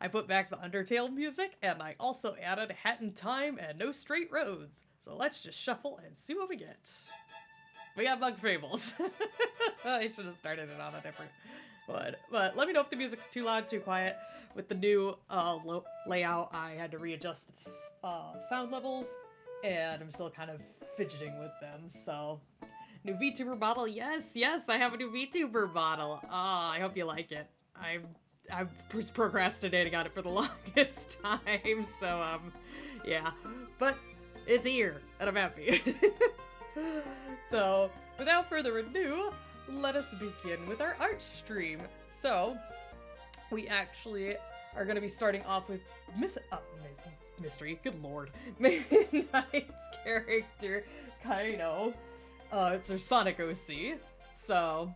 I put back the Undertale music, and I also added Hat in Time and No Straight Roads. So let's just shuffle and see what we get. We got Bug Fables. I should have started it on a different one. But let me know if the music's too loud, too quiet. With the new layout, I had to readjust the sound levels, and I'm still kind of fidgeting with them, so... New VTuber bottle, yes, I have a new VTuber bottle. Ah, I hope you like it. I was procrastinating on it for the longest time, so, yeah. But it's here, and I'm happy. So, without further ado, let us begin with our art stream. So, we actually are going to be starting off with Mystery, good lord, Midnight's character, Kaino. It's our Sonic OC, so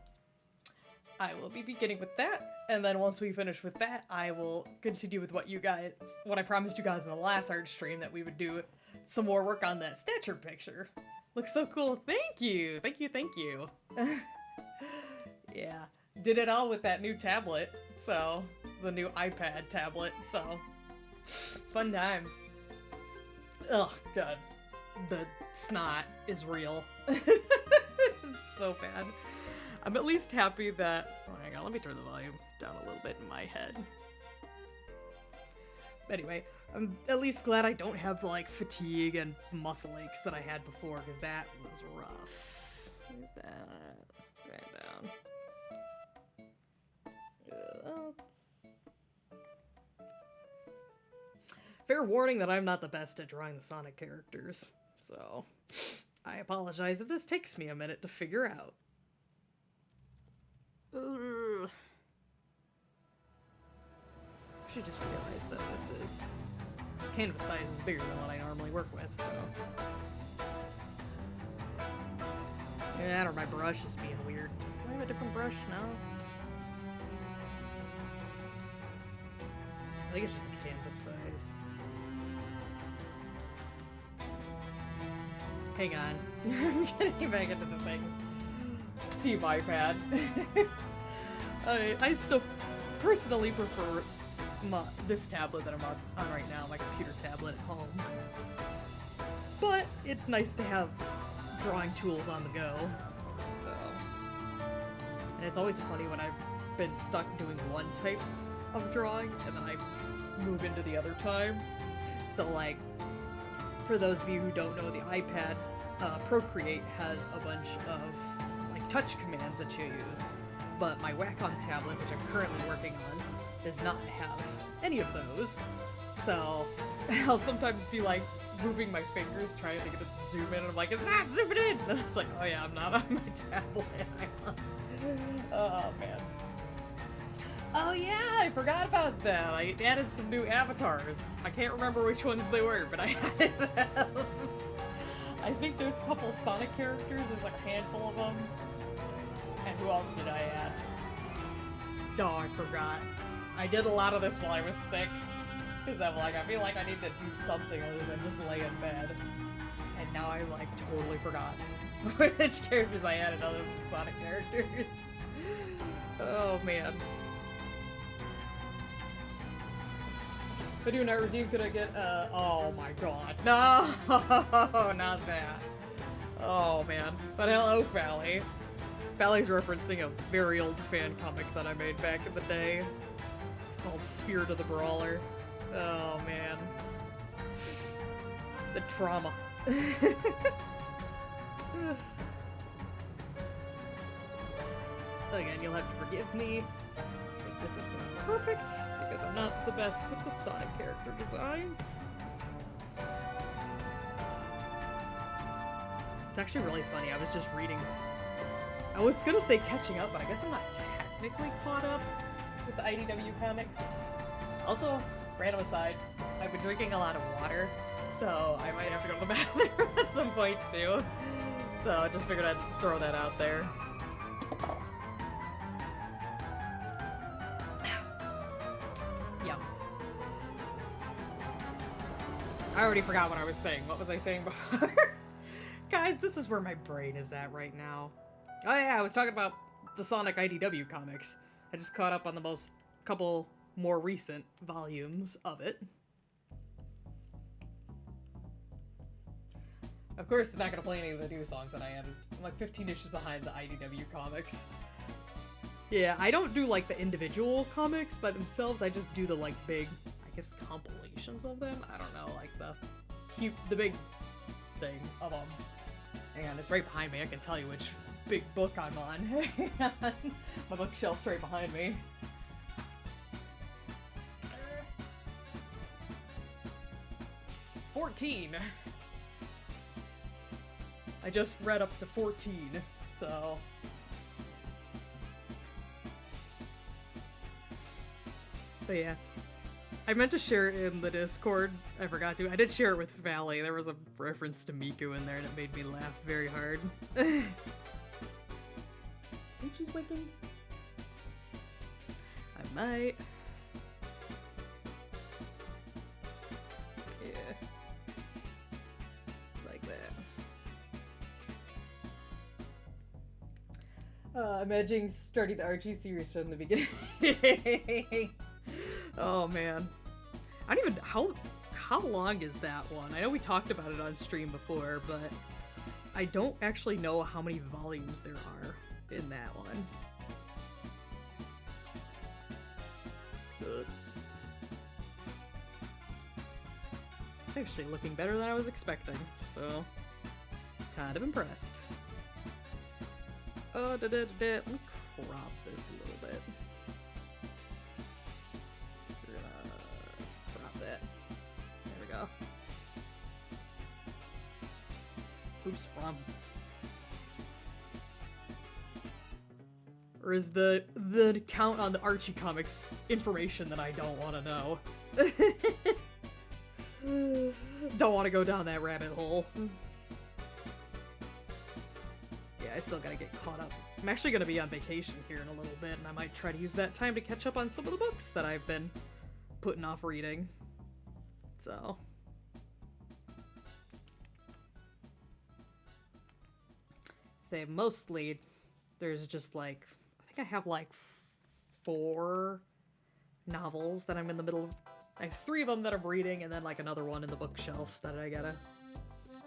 I will be beginning with that, and then once we finish with that, I will continue with what I promised you guys in the last art stream, that we would do some more work on that stature picture. Looks so cool. Thank you. Yeah, did it all with that new tablet, so the new iPad tablet, so fun times. Ugh, God. The snot is real. It's so bad. I'm at least happy that... Oh, hang on, let me turn the volume down a little bit in my head. Anyway, I'm at least glad I don't have, like, fatigue and muscle aches that I had before, because that was rough. Look at that. Right down. Fair warning that I'm not the best at drawing the Sonic characters, so I apologize if this takes me a minute to figure out. Ugh. I should just realize that this canvas size is bigger than what I normally work with, so... Yeah, or my brush is being weird. Do I have a different brush now? I think it's just the canvas size. Hang on. I'm getting back into the things. Team iPad. I still personally prefer this tablet that I'm on right now, my computer tablet at home. But it's nice to have drawing tools on the go. So. And it's always funny when I've been stuck doing one type of drawing and then I move into the other time. So like, for those of you who don't know, the iPad Procreate has a bunch of like touch commands that you use, but my Wacom tablet, which I'm currently working on, does not have any of those. So I'll sometimes be like moving my fingers trying to get it to zoom in, and I'm like, it's not zooming in! And it's like, oh yeah, I'm not on my tablet. Oh man. Oh yeah, I forgot about that. I added some new avatars. I can't remember which ones they were, but I added them. I think there's a couple of Sonic characters. There's like a handful of them. And who else did I add? No, I forgot. I did a lot of this while I was sick. Because I'm like, I feel like I need to do something other than just lay in bed. And now I like totally forgot which characters I added other than Sonic characters. Oh man. If I do not redeem, could I get, oh my god. No! Not that. Oh man. But hello, Valley. Valley's referencing a very old fan comic that I made back in the day. It's called Spirit of the Brawler. Oh man. The trauma. Again, you'll have to forgive me. I think this is not perfect, because I'm not the best with the Sonic character designs. It's actually really funny. I was just reading... I was gonna say catching up, but I guess I'm not technically caught up with the IDW comics. Also, random aside, I've been drinking a lot of water, so I might have to go to the bathroom at some point too. So I just figured I'd throw that out there. Yeah. I already forgot what I was saying. What was I saying before? Guys, this is where my brain is at right now. Oh yeah, I was talking about the Sonic IDW comics. I just caught up on the couple more recent volumes of it. Of course, it's not gonna play any of the new songs that I added. I'm like 15 issues behind the IDW comics. Yeah, I don't do like the individual comics by themselves. I just do the like big, I guess, compilations of them. I don't know, like the big thing of them. Hang on, it's right behind me. I can tell you which big book I'm on. My bookshelf's right behind me. 14. I just read up to 14, so. But yeah. I meant to share it in the Discord. I forgot to. I did share it with Valley. There was a reference to Miku in there and it made me laugh very hard. I think she's winking. I might. Yeah. Like that. Imagining starting the Archie series from the beginning. Oh man. I don't even, how long is that one? I know we talked about it on stream before, but I don't actually know how many volumes there are in that one. It's actually looking better than I was expecting, so kind of impressed. Oh, let me crop this a little bit. We're gonna crop that. There we go. Oops, wrong. Or is the count on the Archie comics information that I don't want to know? Don't want to go down that rabbit hole. Yeah, I still gotta get caught up. I'm actually gonna be on vacation here in a little bit, and I might try to use that time to catch up on some of the books that I've been putting off reading. So. Say mostly, there's just like, I think I have like 4 novels that I'm in the middle of. I have 3 of them that I'm reading, and then like another one in the bookshelf that I gotta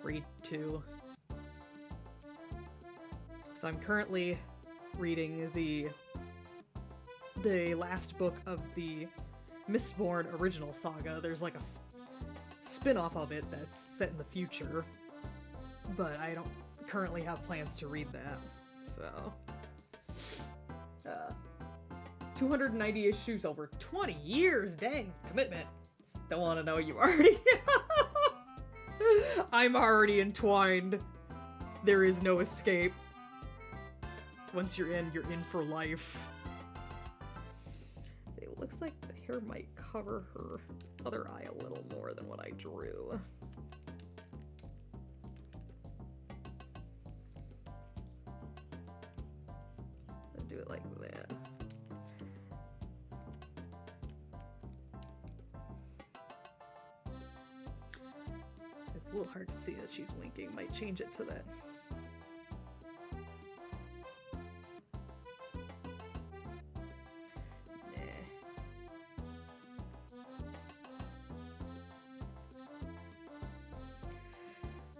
read too. So I'm currently reading the last book of the Mistborn original saga. There's like a spin-off of it that's set in the future, but I don't currently have plans to read that. So 290 issues over 20 years, dang, commitment. Don't want to know, you already I'm already entwined. There is no escape. Once you're in for life. It looks like the hair might cover her other eye a little more than what I drew. I'll do it like that. It's a little hard to see that she's winking. Might change it to that.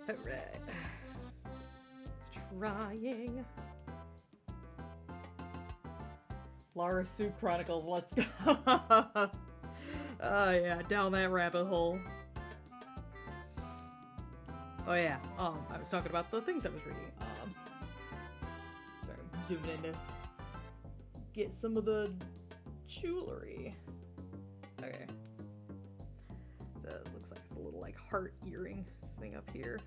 Alright. Trying. Lara Sue Chronicles, let's go. Oh yeah, down that rabbit hole. Oh yeah, I was talking about the things I was reading. Sorry, I'm zooming in to get some of the jewelry. Okay. So it looks like it's a little like heart earring thing up here.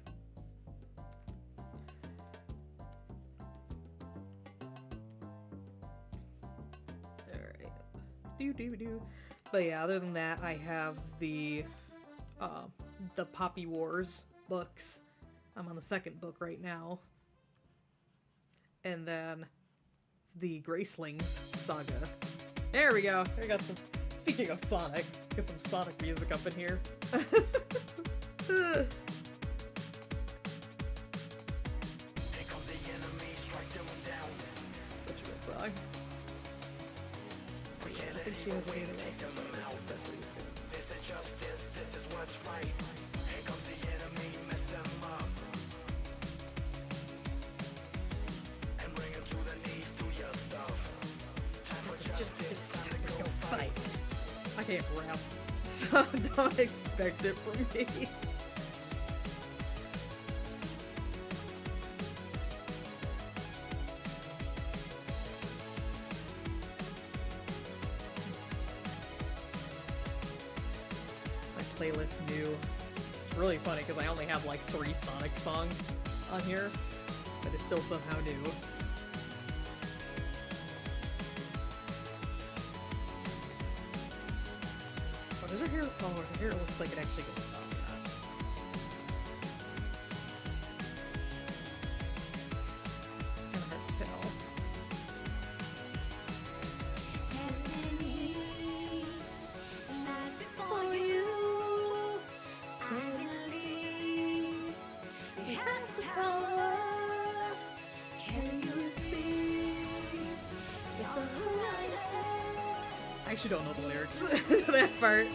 Alright. Do. But yeah, other than that, I have the Poppy Wars books. I'm on the 2nd book right now. And then the Gracelings saga. There we go. I got some. Speaking of Sonic, get some Sonic music up in here. Such a good song. Oh, yeah. think she has anything else as far as accessories go. Justice, time to go fight. I can't rap, so don't expect it from me. Playlist new. It's really funny because I only have like 3 Sonic songs on here, but it's still somehow new. Oh, does her hair? Oh, her hair looks like it actually goes off. It's kind of hard to tell. I actually don't know the lyrics to that part.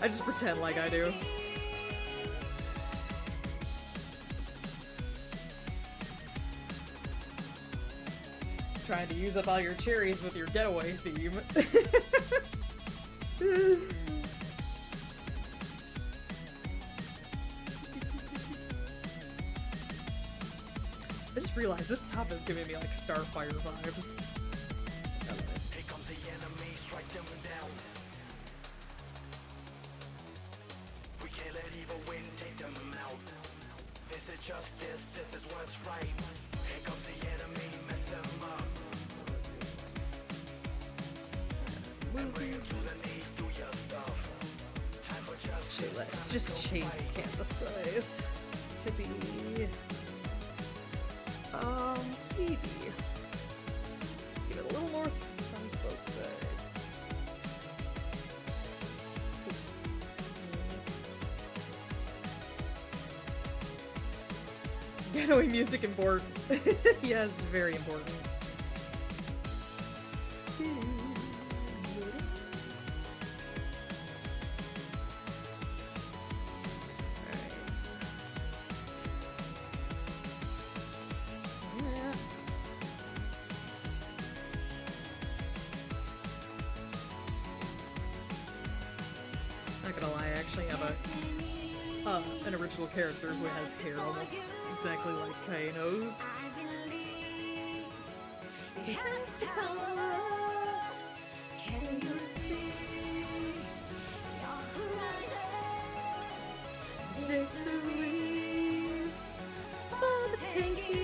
I just pretend like I do. Trying to use up all your cherries with your getaway theme. I just realized this top is giving me like Starfire vibes. Here comes the enemy, strike them down. We can't let evil win, take them out. This is justice, this is what's right. Here comes the enemy, mess them up. And bring them to the knees, do your stuff. Time for justice. Actually, let's just change the canvas size to be maybe. Just give it a little more on both sides. Oops. Getaway music important. Yes, very important. Not gonna lie, I actually have an original character who has hair almost exactly like Kaino's. Victories for the taking.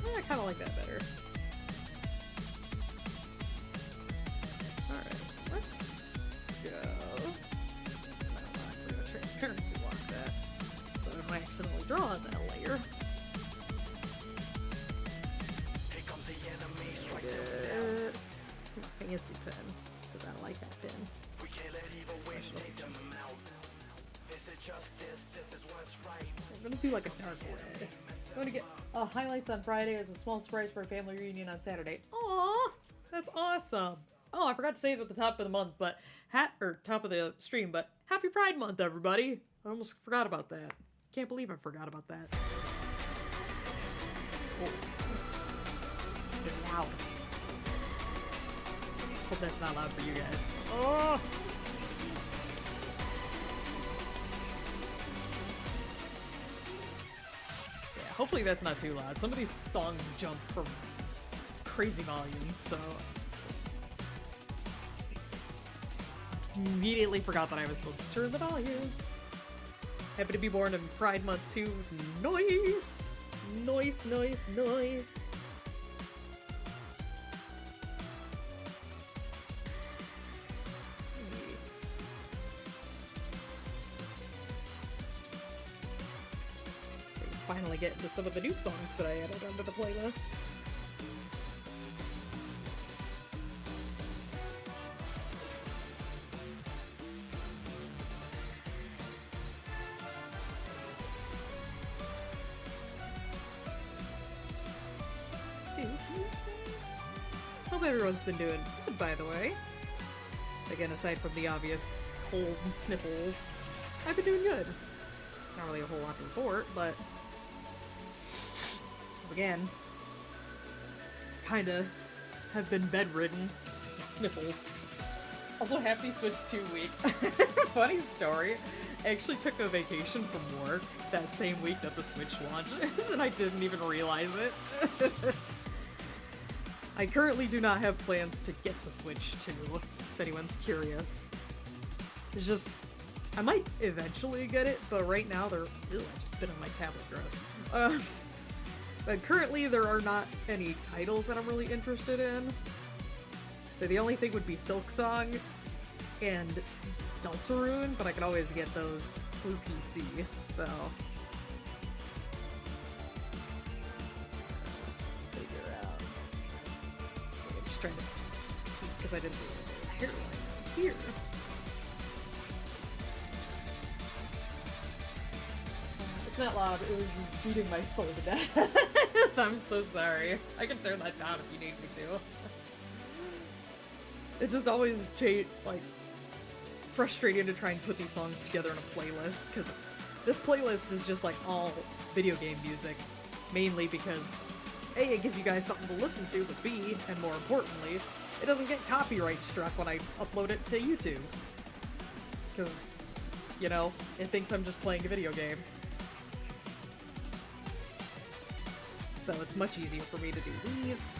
I kind of like that better. Alright, let's go. No, we're gonna transparency lock that so I don't accidentally draw on that layer. Here comes the enemy, strike them Get down. my fancy pen, because I like that pen. We can't let evil win, take them out. This is justice, this is what's right. I'm gonna do like a dark red. I'm gonna get highlights on Friday as a small surprise for a family reunion on Saturday. Aww, that's awesome. Oh, I forgot to say it at the top of the month, but top of the stream, but happy Pride Month, everybody. I almost forgot about that. Can't believe I forgot about that. Oh. Get loud. Hope that's not loud for you guys. Oh. Hopefully that's not too loud. Some of these songs jump from crazy volumes, so... Immediately forgot that I was supposed to turn the volume. Happy to be born in Pride Month too. Nice! Nice, nice, nice. Finally get into some of the new songs that I added onto the playlist. hope everyone's been doing good, by the way. Again, aside from the obvious cold and sniffles, I've been doing good. Not really a whole lot to report, but again, kinda have been bedridden with sniffles. Also, happy Switch 2 week. Funny story. I actually took a vacation from work that same week that the Switch launches, and I didn't even realize it. I currently do not have plans to get the Switch 2, if anyone's curious. It's just, I might eventually get it, but right now they're, ew, I just spit on my tablet, gross. But currently there are not any titles that I'm really interested in. So the only thing would be Silksong and Deltarune, but I can always get those through PC, so. Figure out. I'm just trying to keep, because I didn't do a hairline here. It's not loud, it was just beating my soul to death. I'm so sorry. I can turn that down if you need me to. It's just always like frustrating to try and put these songs together in a playlist, because this playlist is just like all video game music, mainly because A, it gives you guys something to listen to, but B, and more importantly, it doesn't get copyright struck when I upload it to YouTube. Because, you know, it thinks I'm just playing a video game. So it's much easier for me to do these.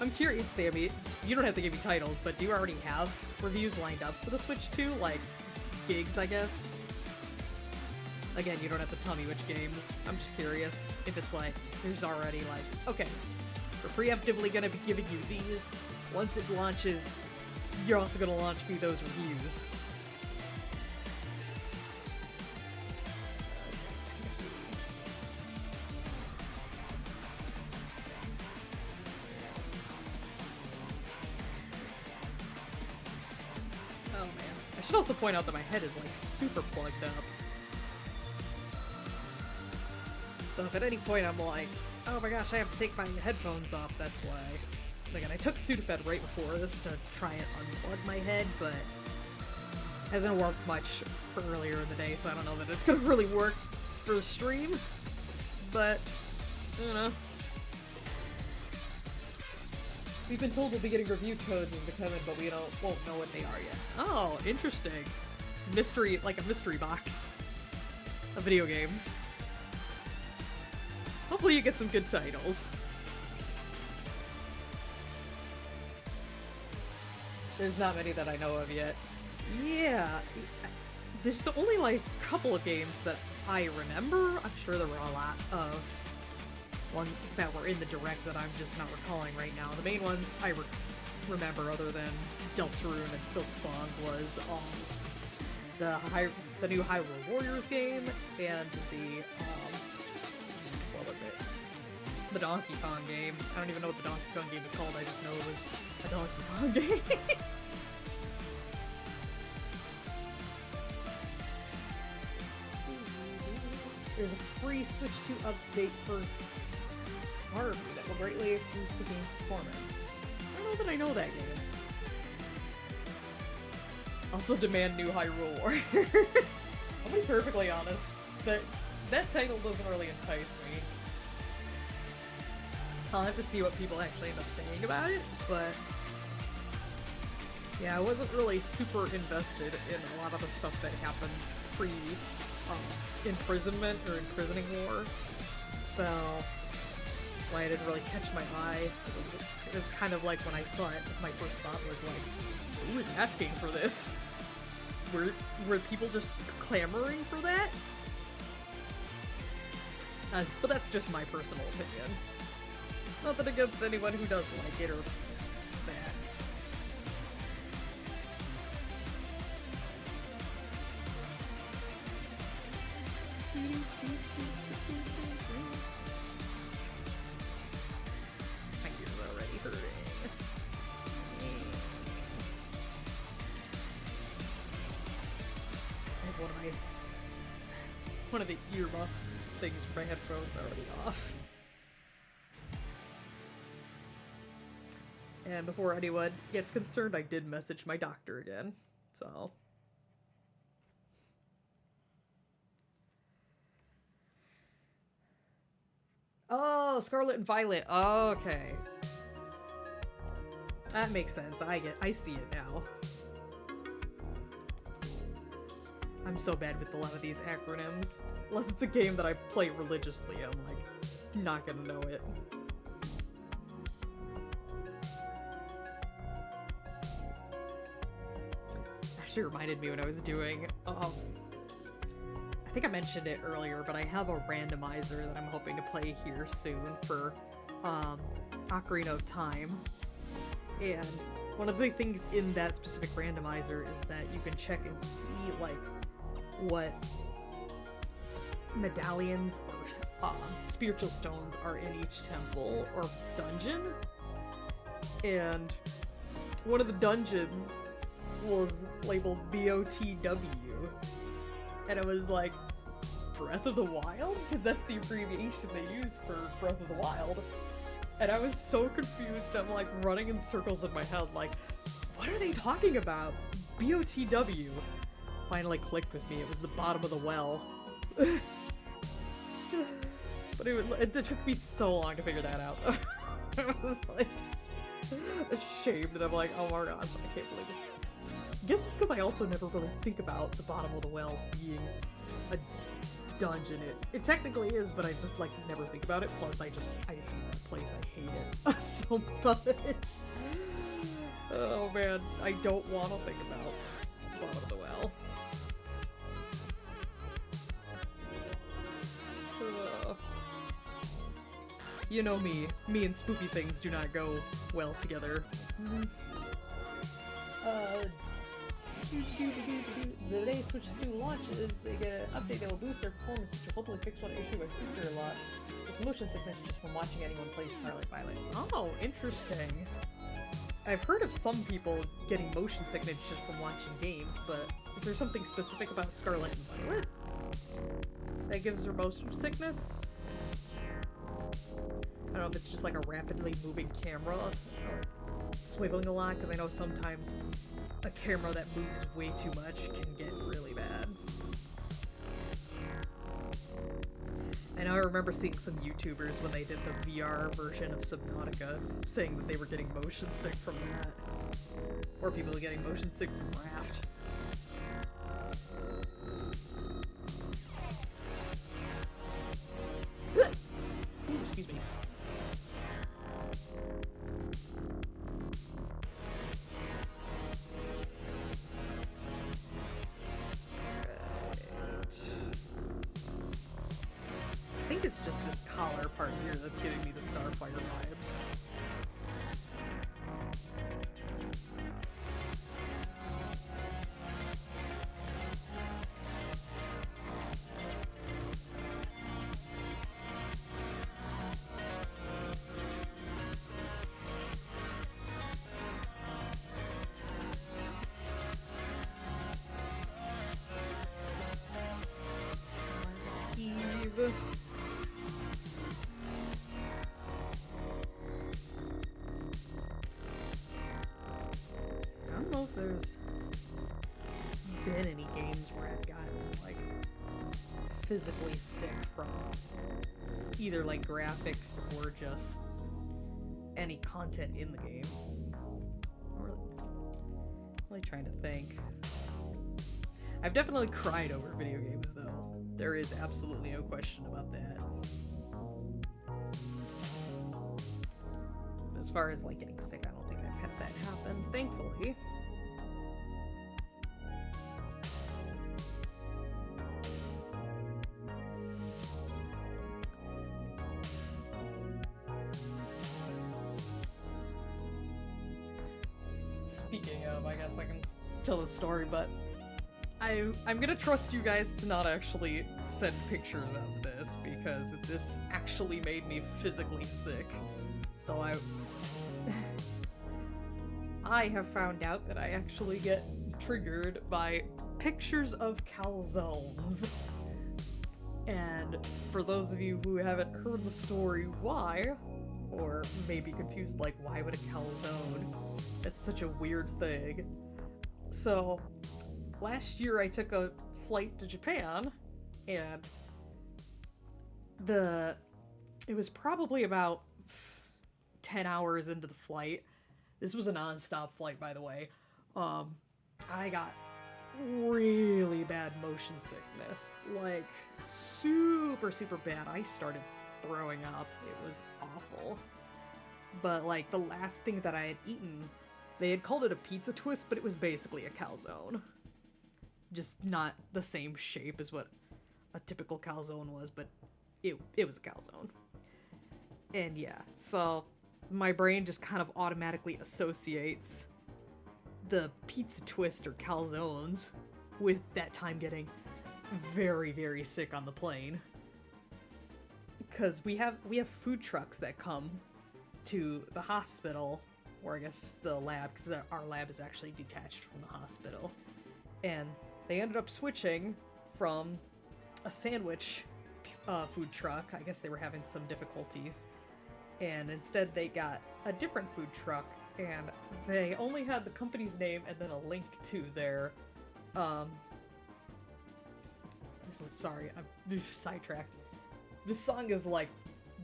I'm curious, Sammy, you don't have to give me titles, but do you already have reviews lined up for the Switch 2? Like, gigs, I guess? Again, you don't have to tell me which games. I'm just curious if it's like, there's already like, okay, we're preemptively gonna be giving you these. Once it launches, you're also gonna launch me those reviews. I should also point out that my head is like super plugged up. So if at any point I'm like, oh my gosh, I have to take my headphones off, that's why. Again, I took Sudafed right before this to try and unplug my head, but hasn't worked much for earlier in the day, so I don't know that it's gonna really work for the stream. But, I don't know. We've been told we'll be getting review codes as they come in, but we won't know what they are yet. Oh, interesting. Mystery, like a mystery box of video games. Hopefully you get some good titles. There's not many that I know of yet. Yeah, there's only like a couple of games that I remember. I'm sure there were a lot of ones that were in the direct that I'm just not recalling right now. The main ones I remember, other than Deltarune and Silksong, was the new Hyrule Warriors game and the what was it? The Donkey Kong game. I don't even know what the Donkey Kong game is called. I just know it was a Donkey Kong game. There's a free Switch 2 update for Starvie that will greatly increase the game's performance. I don't know that I know that game. Also demand new Hyrule Warriors. I'll be perfectly honest, that title doesn't really entice me. I'll have to see what people actually end up saying about it, but yeah, I wasn't really super invested in a lot of the stuff that happened pre imprisonment or imprisoning war, so that's why I didn't really catch my eye. It was kind of like when I saw it, my first thought was like, who is asking for this? Were people just clamoring for that? But that's just my personal opinion. Nothing against anyone who does like it or that. My ears are already hurting. I have one of the earmuff things for my headphones already off. And before anyone gets concerned, I did message my doctor again, so... Oh, Scarlet and Violet. Okay. That makes sense. I see it now. I'm so bad with a lot of these acronyms. Unless it's a game that I play religiously, I'm like, not gonna know it. Actually reminded me when I was doing, I think I mentioned it earlier, but I have a randomizer that I'm hoping to play here soon for, Ocarina of Time. And one of the big things in that specific randomizer is that you can check and see, like, what medallions or spiritual stones are in each temple or dungeon. And one of the dungeons was labeled BOTW. And it was like, Breath of the Wild? Because that's the abbreviation they use for Breath of the Wild. And I was so confused, I'm like running in circles in my head, like, what are they talking about? BOTW. Finally clicked with me, it was the bottom of the well. But it took me so long to figure that out. I was like, ashamed, and I'm like, oh my gosh, I can't believe it. I guess it's because I also never really think about the bottom of the well being a dungeon. It technically is, but I just like never think about it. Plus, I hate that place. I hate it so much. Oh man, I don't want to think about the bottom of the well. You know me. Me and spooky things do not go well together. The day Switch 2 launches, they get an update that will boost their performance, which will hopefully fix one issue my sister a lot. It's motion sickness just from watching anyone play Scarlet Violet. Oh, interesting. I've heard of some people getting motion sickness just from watching games, but is there something specific about Scarlet and Violet that gives her motion sickness? I don't know if it's just like a rapidly moving camera, or swiveling a lot, because I know sometimes a camera that moves way too much can get really bad. I know I remember seeing some YouTubers when they did the VR version of Subnautica saying that they were getting motion sick from that. Or people getting motion sick from Raft. Ooh, excuse me. I think it's just this collar part here that's giving me the Starfire vibes. Eve. I don't know if there's been any games where I've gotten, like, physically sick from either, like, graphics or just any content in the game. I'm really trying to think. I've definitely cried over video games, though. There is absolutely no question about that. As far as, like, getting sick, I don't think I've had that happen, thankfully. Speaking of, I guess I can tell the story, but I'm gonna trust you guys to not actually send pictures of this, because this actually made me physically sick. So I have found out that I actually get triggered by pictures of calzones. And for those of you who haven't heard the story why, or maybe confused, like, why would a calzone? That's such a weird thing. So, last year I took a flight to Japan, and it was probably about 10 hours into the flight. This was a non-stop flight, by the way. I got really bad motion sickness, like super bad. I started throwing up. It was awful. But like the last thing that I had eaten, they had called it a pizza twist, but it was basically a calzone. Just not the same shape as what a typical calzone was, but it was a calzone. And yeah, so my brain just kind of automatically associates the pizza twist or calzones with that time getting very sick on the plane. Because we have food trucks that come to the hospital, or I guess the lab, because our lab is actually detached from the hospital. And they ended up switching from a sandwich food truck. I guess they were having some difficulties. And instead they got a different food truck, and they only had the company's name and then a link to their, sorry, I'm sidetracked. This song is like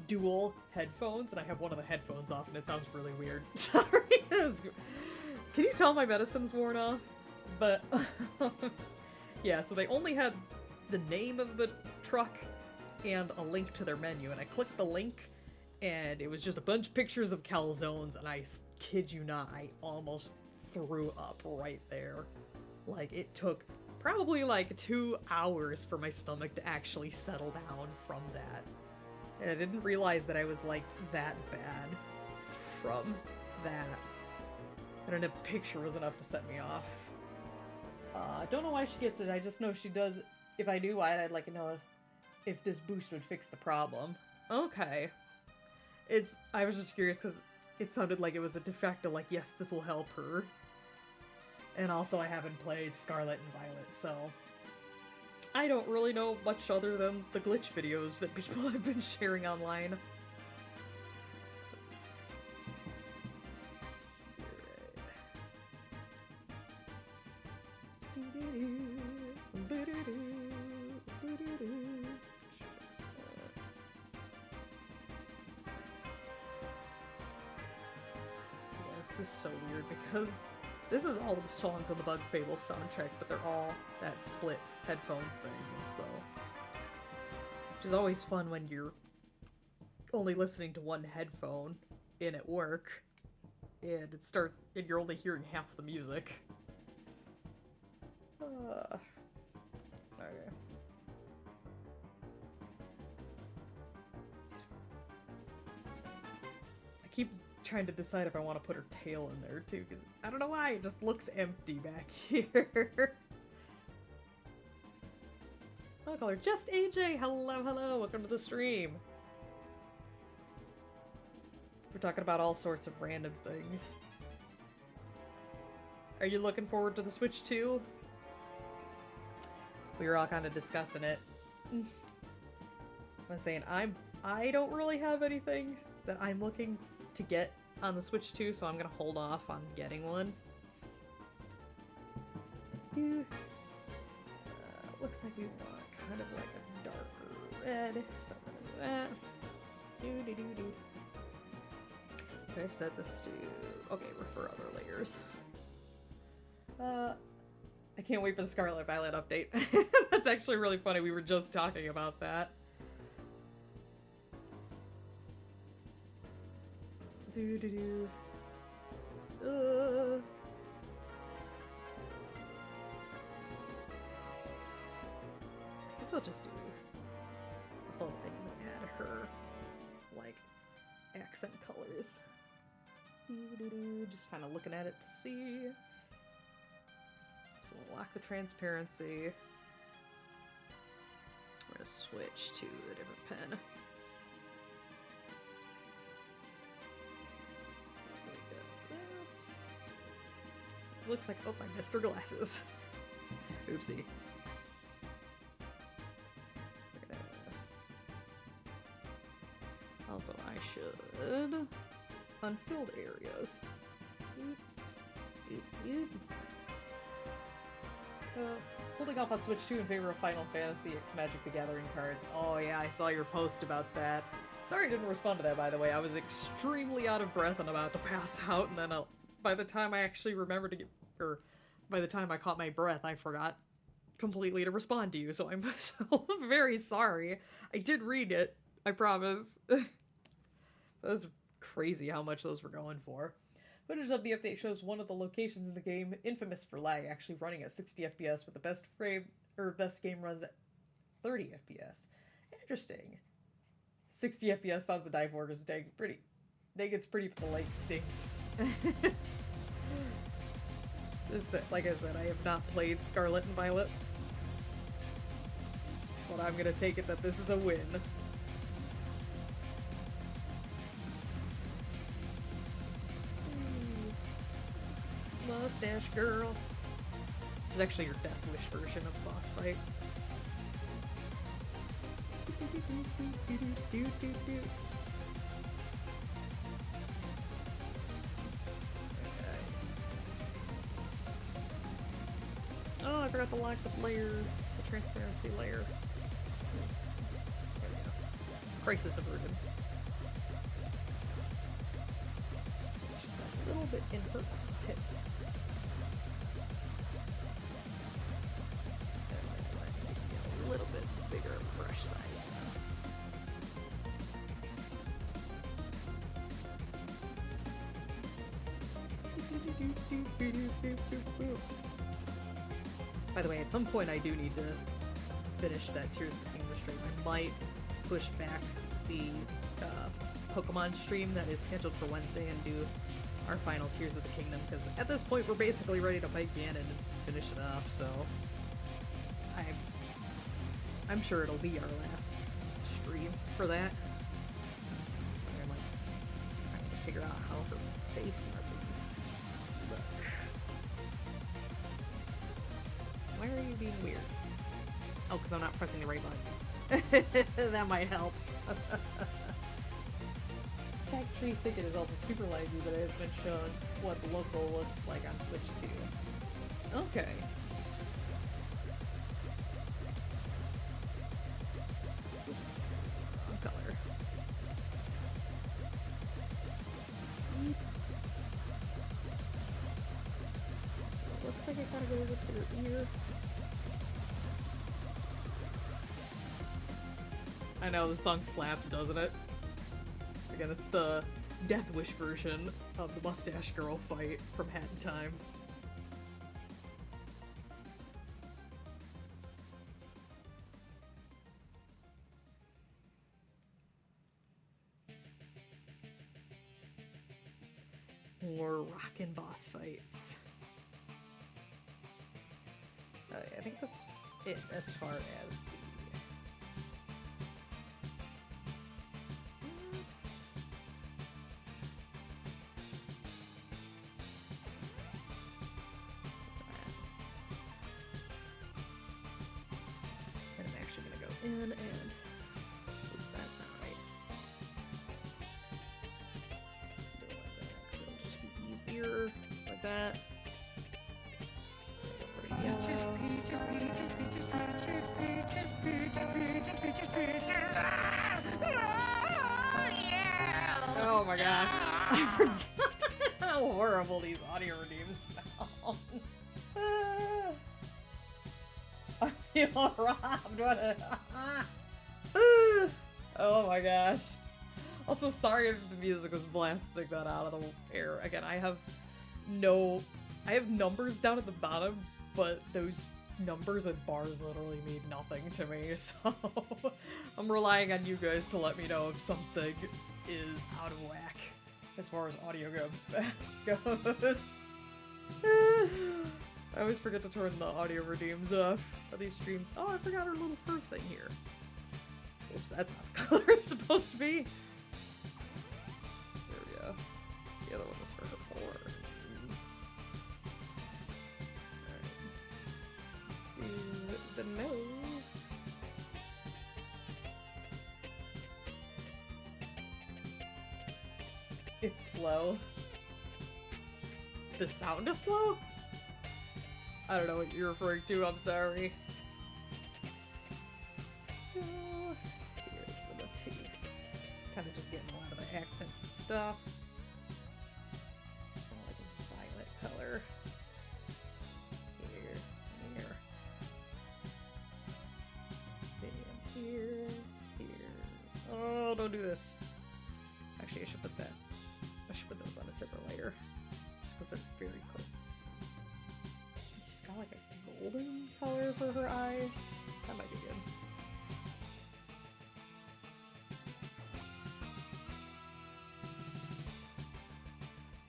dual headphones, and I have one of the headphones off, and it sounds really weird. Sorry. Can you tell my medicine's worn off? But, yeah, so they only had the name of the truck and a link to their menu, and I clicked the link, and it was just a bunch of pictures of calzones, and I kid you not, I almost threw up right there. Like, it took probably like 2 hours for my stomach to actually settle down from that. And I didn't realize that I was like that bad from that. I don't know, a picture was enough to set me off. I don't know why she gets it, I just know she does. If I knew why, I'd like to know if this boost would fix the problem. Okay. I was just curious because it sounded like it was a de facto, like, yes, this will help her. And also I haven't played Scarlet and Violet, so I don't really know much other than the glitch videos that people have been sharing online. This is so weird because this is all the songs on the Bug Fables soundtrack, but they're all that split headphone thing, and so which is always fun when you're only listening to one headphone in at work, and you're only hearing half the music. Okay. I keep trying to decide if I want to put her tail in there too, because I don't know why, it just looks empty back here. I'll call her Just AJ. Hello, welcome to the stream. We're talking about all sorts of random things. Are you looking forward to the Switch 2? We were all kind of discussing it. I'm saying I don't really have anything that I'm looking to get on the Switch 2, so I'm gonna hold off on getting one. Looks like we want kind of like a darker red, so I'm gonna do that. Okay, I've set this to... Okay, refer other layers. I can't wait for the Scarlet Violet update. That's actually really funny, we were just talking about that. I guess I'll just do the whole thing and add her, like, accent colors. Just kind of looking at it to see. So we'll lock the transparency. We're gonna switch to a different pen. Looks like, oh, I missed her glasses. Oopsie. Also, I I should. Unfilled areas. Holding off on Switch 2 in favor of Final Fantasy X Magic the Gathering cards. Oh yeah, I saw your post about that. Sorry I didn't respond to that, by the way. I was extremely out of breath and about to pass out, and then by the time I actually remembered to get... or by the time I caught my breath, I forgot completely to respond to you, so I'm so very sorry. I did read it, I promise. That was crazy how much those were going for. Footage of the update shows one of the locations in the game, infamous for lag, actually running at 60 FPS with the best game runs at 30 FPS. Interesting. 60 FPS sounds to die for because dang it's pretty, but the lag stinks. Like I said, I have not played Scarlet and Violet, but I'm gonna take it that this is a win. Mustache Girl. This is actually your Death Wish version of the boss fight. Oh, I forgot to lock the layer, the transparency layer. There we go. Crisis averted. A little bit in her hits. A little bit bigger brush size now. By the way, at some point I do need to finish that Tears of the Kingdom stream. I might push back the Pokemon stream that is scheduled for Wednesday and do our final Tears of the Kingdom, because at this point we're basically ready to fight Ganon and finish it off, so I'm sure it'll be our last stream for that. I'm trying to figure out how her face markings look. Why are you being weird? Oh, because I'm not pressing the right button. That might help. Tag Tree Thicket is also super laggy, but it has been shown what the local looks like on Switch 2. Okay. Oops. Wrong color. Looks like it gotta go with your ear. I know, the song slaps, doesn't it? Again, it's the Death Wish version of the Mustache Girl fight from Hat in Time. More rockin' boss fights. I think that's it as far as the... in and oops, that's not right. So it'll just be easier like that. Oh my gosh. I forgot how horrible these audio redeems sound. I feel robbed. What a... Oh my gosh. Also, sorry if the music was blasting that out of the air. Again, I have numbers down at the bottom, but those numbers and bars literally mean nothing to me, so I'm relying on you guys to let me know if something is out of whack as far as audio goes. I always forget to turn the audio redeems off for these streams. Oh, I forgot our little fur thing here. Oops, that's not the color it's supposed to be. There we go. The other one is for her horns. Alright. Let's do the nose. It's slow. The sound is slow? I don't know what you're referring to, I'm sorry. So, here for the teeth. Kind of just getting a lot of the accent stuff. Oh, like a violet color. Here, here. And here, here. Oh, don't do this. Actually, I should put that. I should put those on a separate layer. Just because they're very close. She's got like a golden color for her eyes. That might be good.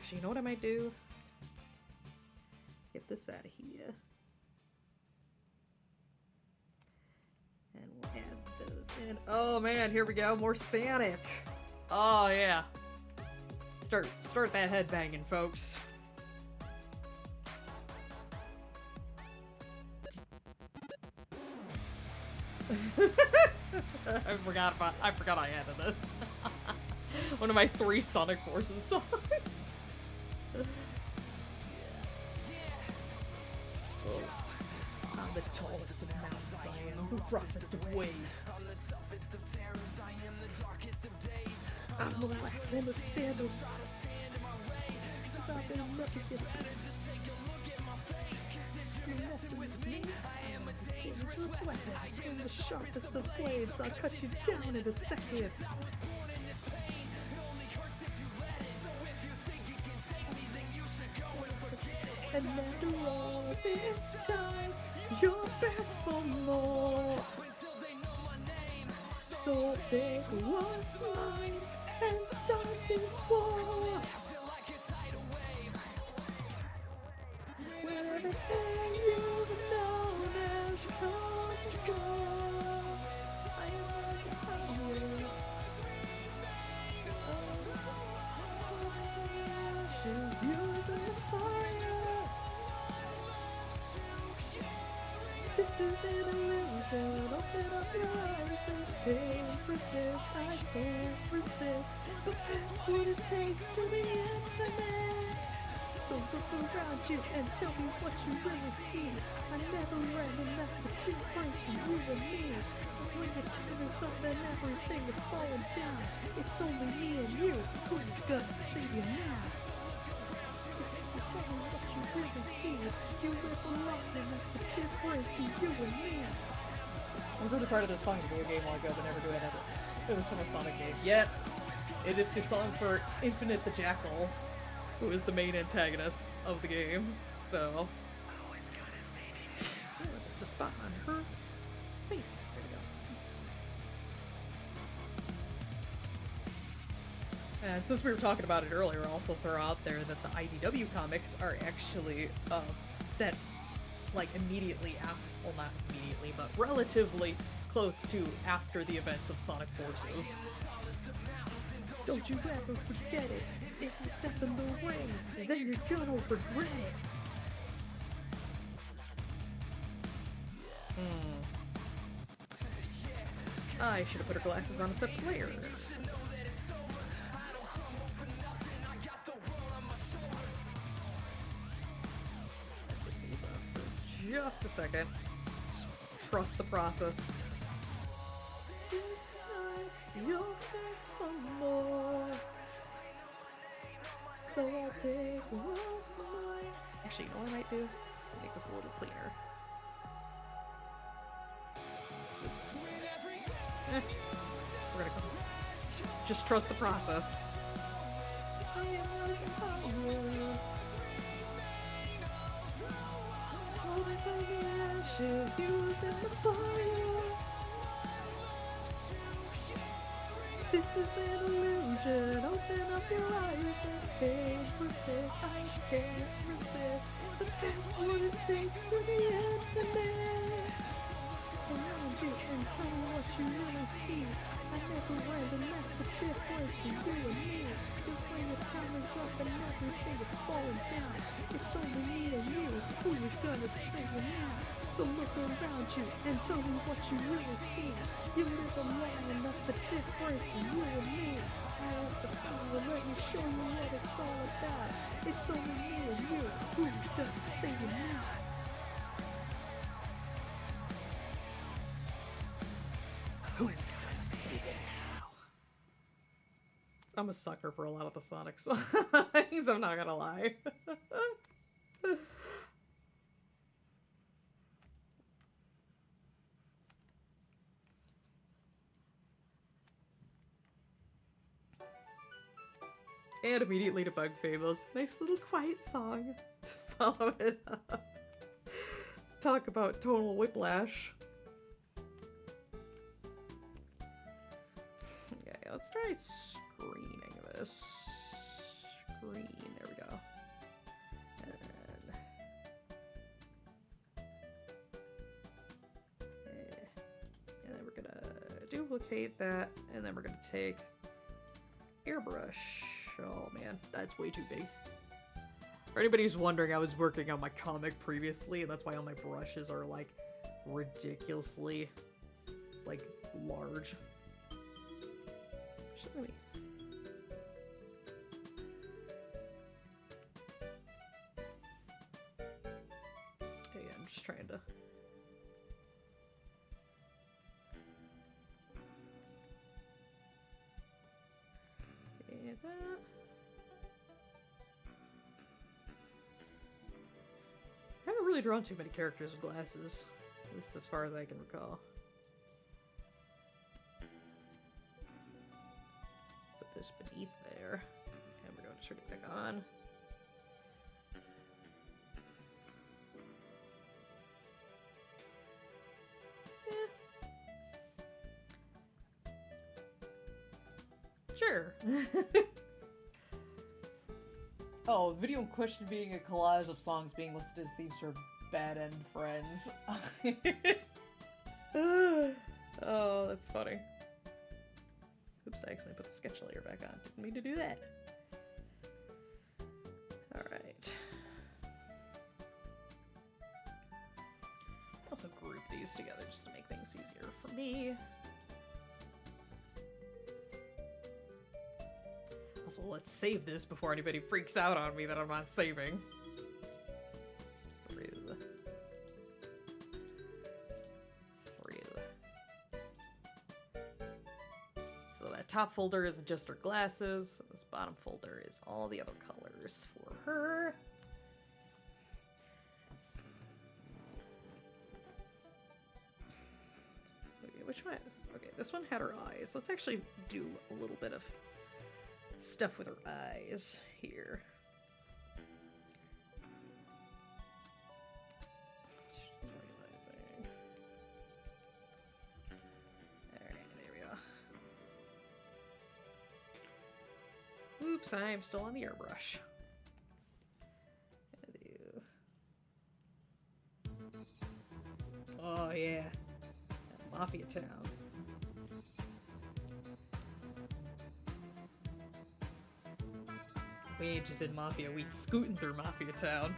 Actually, you know what I might do? Get this out of here. And we'll add those in. Oh man, here we go. More Sonic. Oh yeah. Start that headbanging, folks. I forgot I added this. One of my 3 Sonic Forces songs. I'm the tallest of mountains, I am the roughest of waves. I'm the last one to stand up. Cause I've been up against you're messing with me. I am a dangerous weapon. I'm the sharpest of blades. I'll cut you down in a second. And after all this time, you're back for more. So I'll take what's mine and start this war. When everything you've known has come and gone, I am rising higher. She's using the fire. This is an illusion. Open up your eyes. This pain persists. I can't resist. But that's what it takes to the infinite. So look around you and tell me what you really see. I never ran, and that's the difference in you and me. Cause when your time is up and everything is falling down, it's only me and you. Who's gonna save you now? Tell me what you really see. You live alone, and that's the difference in you and me. I heard a part of this song in a video game while ago, but never do it ever. It was from a Sonic game. Yep. It is the song for Infinite the Jackal, who is the main antagonist of the game. So, just a spot on her face. There we go. And since we were talking about it earlier, I'll also throw out there that the IDW comics are actually set like immediately after, well not immediately, but relatively close to after the events of Sonic Forces. Don't you ever forget it. If you step in the ring, then you're gonna regret it. I should have put her glasses on a separate layer. Let's take these off for just a second. Just trust the process. This time, you'll beg for more. So I'll take what's mine. Actually, you know what I might do? Make this a little cleaner. Oops. We're gonna go. Just trust the process. Ashes using the fire. This is an illusion. Open up your eyes. This pain persists. I can't resist. But that's what it takes to the infinite. Around you and tell me what you really see. I never ran, and that's the difference in you and me. Cause when your time is is up and everything is falling down. It's only me and you, who is gonna save it now? So look around you and tell me what you really see. You live alone and that's the difference in you and me. I have the power, let me show you what it's all about. It's only me and you, who is gonna save it now? Who's gonna save it now? I'm a sucker for a lot of the Sonic songs, I'm not gonna lie. And immediately to Bug Fables. Nice little quiet song to follow it up. Talk about tonal whiplash. Okay, let's try screening this. Screen, there we go. And then we're gonna duplicate that, and then we're gonna take airbrush. Oh man, that's way too big. For anybody who's wondering, I was working on my comic previously, and that's why all my brushes are like ridiculously like large. Just let me. Okay, I'm just trying to. And that. I haven't really drawn too many characters with glasses, at least as far as I can recall. Put this beneath there, and we're going to turn it back on. Sure. Oh, video in question being a collage of songs being listed as themes for Bad End Friends. Oh, that's funny. Oops, I accidentally put the sketch layer back on. Didn't mean to do that. Alright. Also group these together just to make things easier for me. Also, let's save this before anybody freaks out on me that I'm not saving. Through. So that top folder is just her glasses. This bottom folder is all the other colors for her. Okay, which one? Okay, this one had her eyes. Let's actually do a little bit of stuff with her eyes here. Alright, there we go. Oops, I'm still on the airbrush. Oh yeah, Mafia Town. We ain't just in Mafia, we scooting through Mafia Town.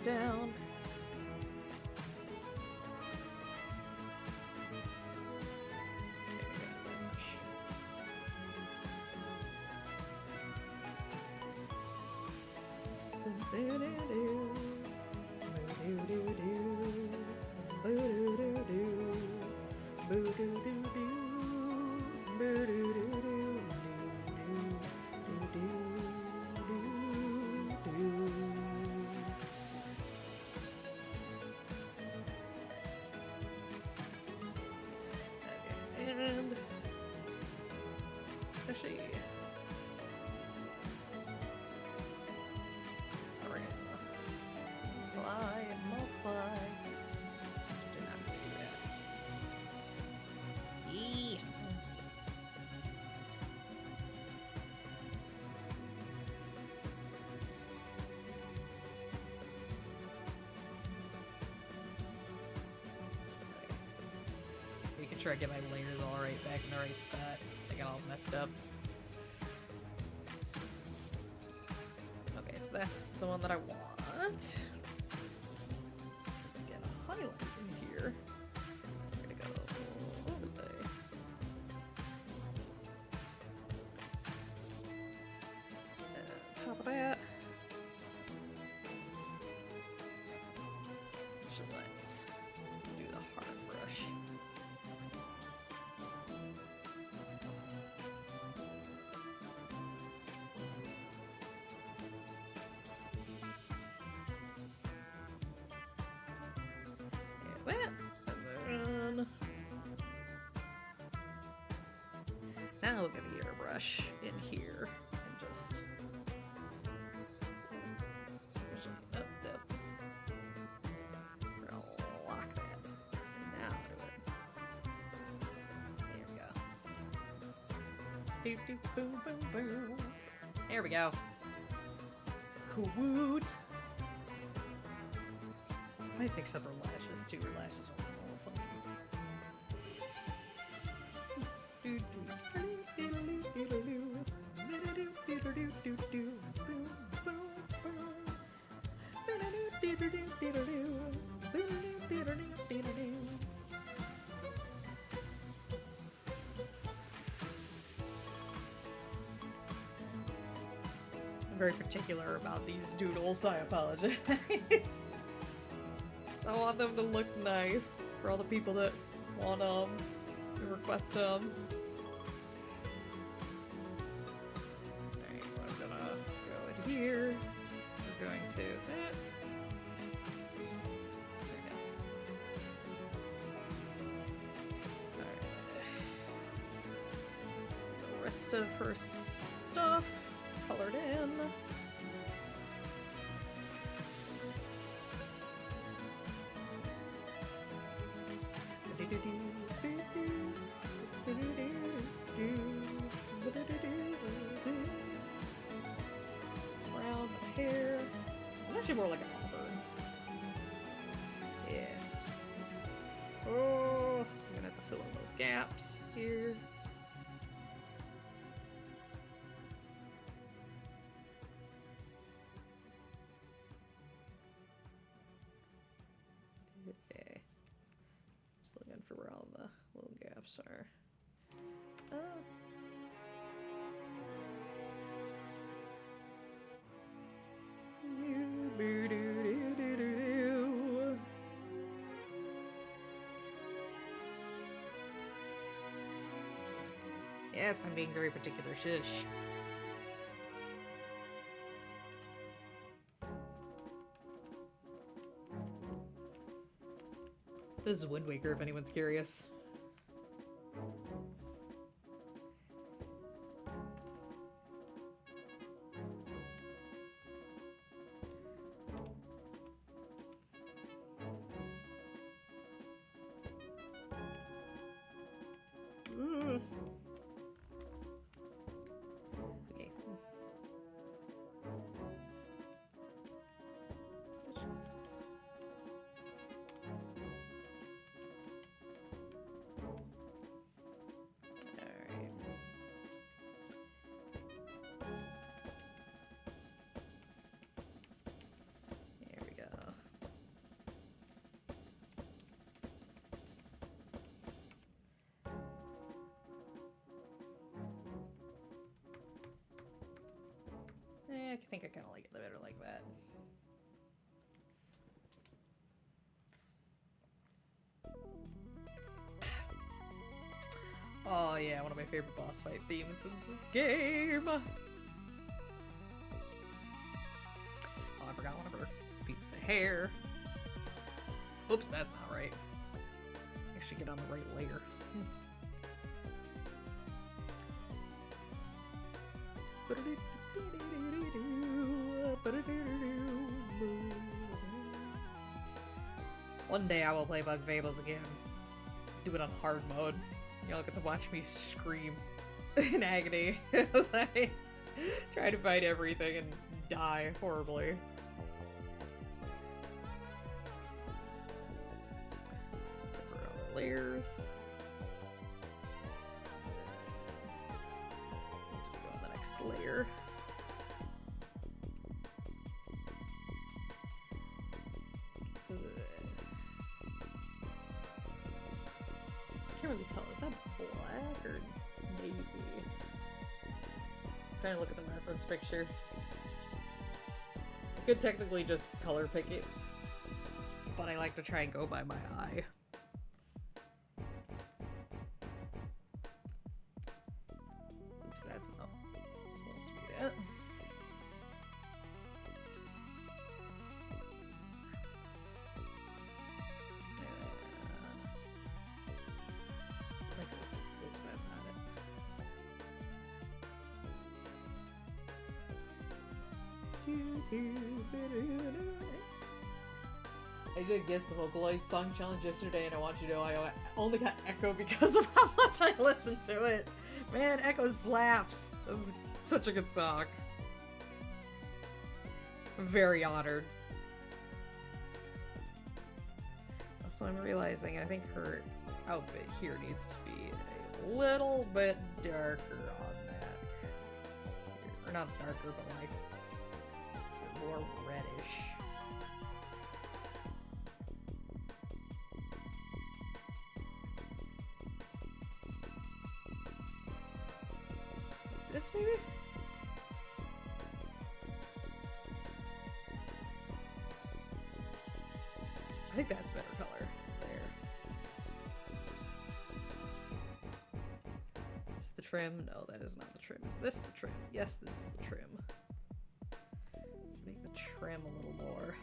Down. Making sure I get my layers all right back in the right spot. They got all messed up. Okay, so that's the one that I want. Let's get a highlight in here. We're gonna go overlay. Top of that. So let's do the hard brush. That. And then now we'll get the airbrush in here and just up. We're gonna lock that. And now do it. There we go. Doo, doo, boom, boom, boom. There we go. Woot. Might fix up her lashes too. Her lashes are a little funky. I'm very particular about these doodles, I apologize. I want them to look nice for all the people that want them and request them. Alright, I'm gonna go in here. We're going to there we go. Alright. The rest of her stuff colored in. Brown hair. It's actually more like an auburn. Yeah. Oh, I'm gonna have to fill in those gaps here. Okay. Just looking for where all the little gaps are. Oh. Yes, I'm being very particular. Shush. This is Wind Waker, if anyone's curious. Okay. Alright. There we go. I think I kind of like it better like that. Oh yeah, one of my favorite boss fight themes in this game. Oh, I forgot one of her pieces of hair. Oops, that's not right. I should get on the right layer. One day I will play Bug Fables again. Do it on hard mode. Y'all get to watch me scream in agony as I try to fight everything and die horribly. Layers. layer. Can't really tell. Is that black or navy? I'm trying to look at the reference picture. I could technically just color pick it, but I like to try and go by my eye. Oops, that's not supposed to be that. Like this. Oops, that's not it. I did guess the Vocaloid song challenge yesterday, and I want you to know I only got Echo because of how much I listened to it. Man, Echo slaps. This is such a good song. I'm very honored. Also, I'm realizing I think her outfit here needs to be a little bit darker on that. Or not darker, but like more reddish. This maybe? I think that's better color. There. Is this the trim? No, that is not the trim. Is this the trim? Yes, this is the trim. Let's make the trim a little more.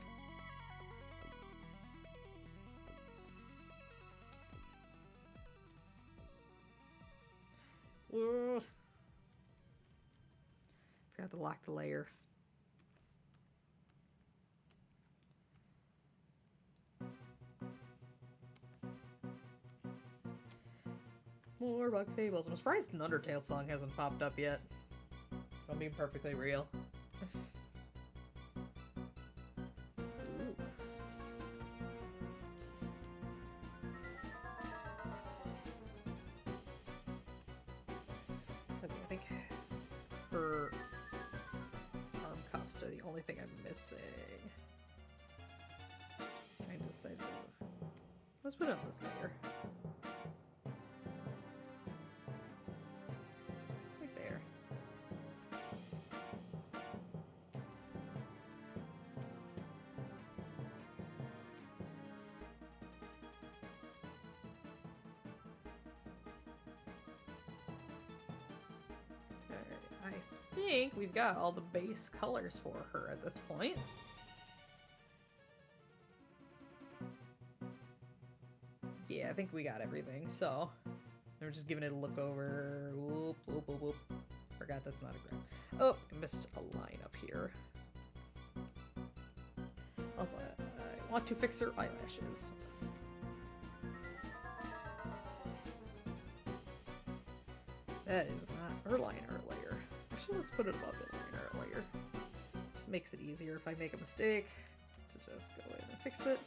Ugh. Forgot to lock the layer. More Rock Fables. I'm surprised an Undertale song hasn't popped up yet. If I'm being perfectly real. Ooh. Okay, I think her arm cuffs are the only thing I'm missing. Trying to decide. Let's put it on this layer. Right there. I think we've got all the base colors for her at this point. Yeah, I think we got everything, so I'm just giving it a look over. Whoop, whoop, whoop, whoop. Forgot that's not a grab. Oh, I missed a line up here. Also, I want to fix her eyelashes. That is not her liner layer. Actually, let's put it above the liner layer. Just makes it easier if I make a mistake to just go in and fix it.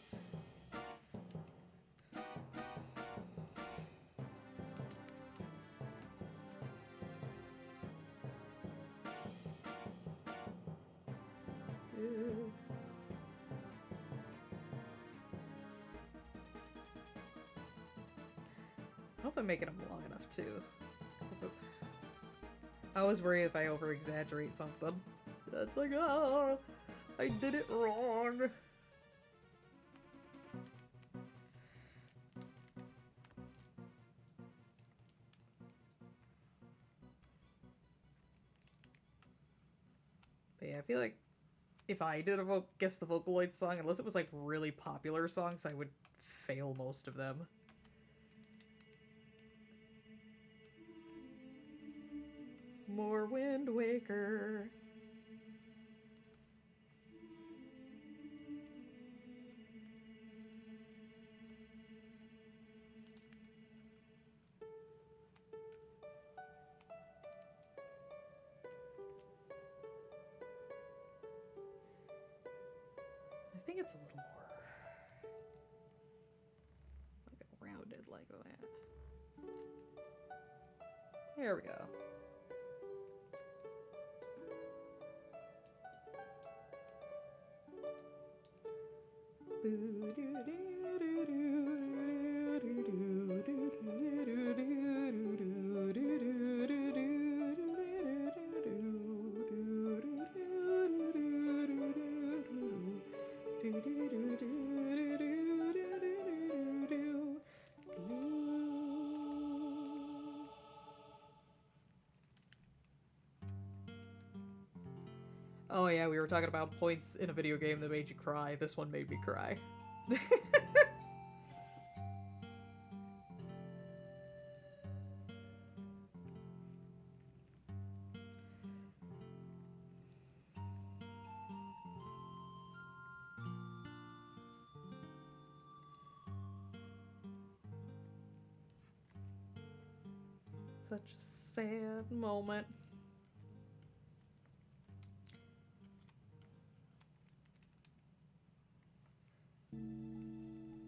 I hope I'm making them long enough too. I always worry if I over exaggerate something. That's like, oh, I did it wrong. But yeah, I feel like if I did guess the Vocaloid song, unless it was like really popular songs, I would fail most of them. More Wind Waker. I think it's a little more like rounded like that. There we go. Oh yeah, we were talking about points in a video game that made you cry. This one made me cry. Such a sad moment.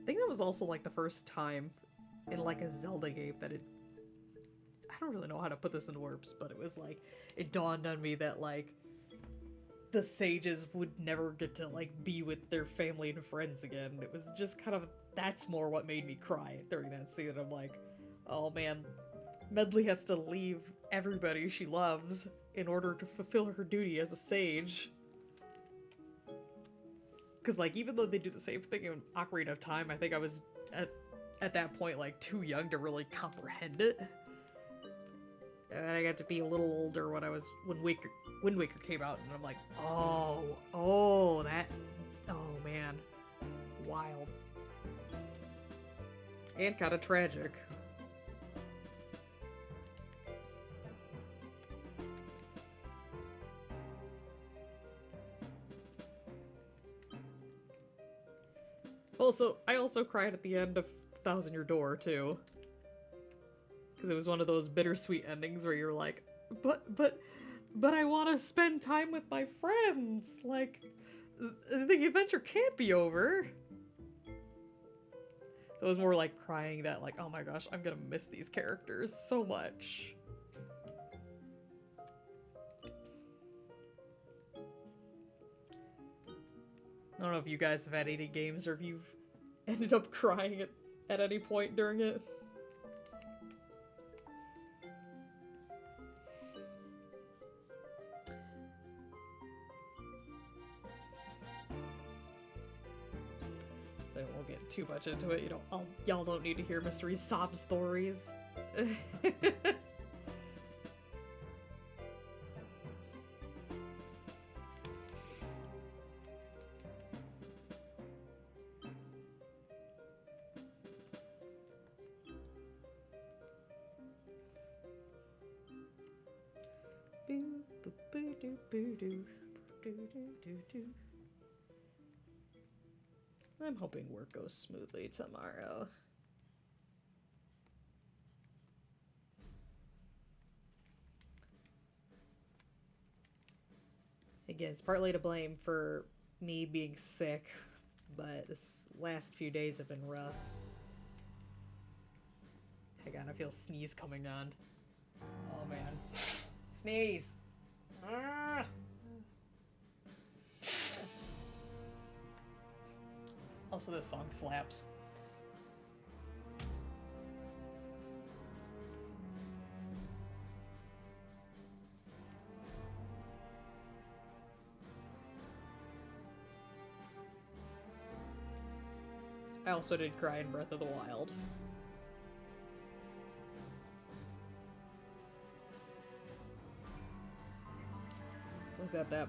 I think that was also like the first time in like a Zelda game that I don't really know how to put this in words, but it was like, it dawned on me that like the sages would never get to like be with their family and friends again. It was just kind of, that's more what made me cry during that scene. I'm like, oh man, Medli has to leave everybody she loves in order to fulfill her duty as a sage. Because, like, even though they do the same thing in Ocarina of Time, I think I was, at that point, like, too young to really comprehend it. And then I got to be a little older when Wind Waker came out, and I'm like, oh, man. Wild. And kind of tragic. Also, I also cried at the end of Thousand Year Door, too. Because it was one of those bittersweet endings where you're like, but I want to spend time with my friends. Like, the adventure can't be over. So it was more like crying that, like, oh my gosh, I'm gonna miss these characters so much. I don't know if you guys have had any games or if you've ended up crying at any point during it. So I won't get too much into it. Y'all don't need to hear Mystery's sob stories. I'm hoping work goes smoothly tomorrow. Again, it's partly to blame for me being sick, but this last few days have been rough. Hang on, I feel a sneeze coming on. Oh man. Sneeze! Ah! Also, this song slaps. I also did cry in Breath of the Wild. Was that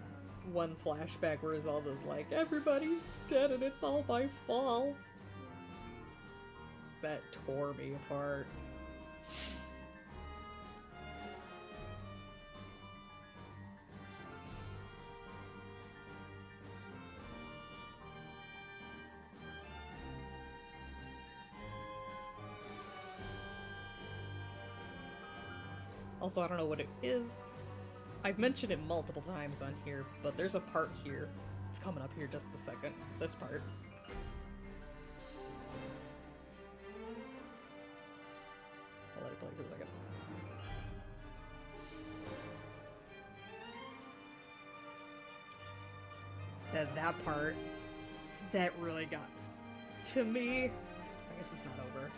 one flashback where Zelda's like, everybody's dead and it's all my fault? That tore me apart. Also, I don't know what it is. I've mentioned it multiple times on here, but there's a part here. It's coming up here just a second. This part. I'll let it play for a second. That part that really got to me. I guess it's not over.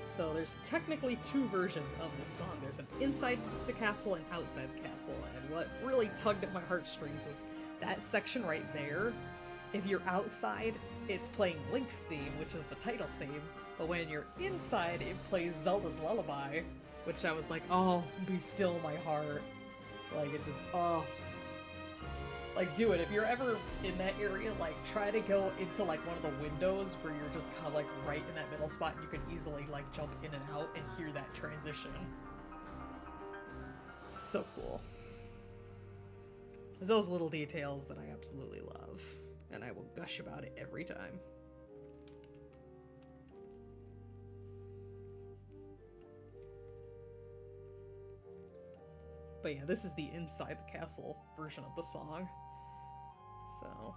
So there's technically two versions of this song. There's an inside the castle and outside the castle, and what really tugged at my heartstrings was that section right there. If you're outside, it's playing Link's theme, which is the title theme, but when you're inside, it plays Zelda's Lullaby, which I was like, oh, be still my heart. Like, it just, oh. Like, do it. If you're ever in that area, like, try to go into, like, one of the windows where you're just kind of, like, right in that middle spot and you can easily, like, jump in and out and hear that transition. It's so cool. There's those little details that I absolutely love, and I will gush about it every time. But yeah, this is the inside the castle version of the song. So.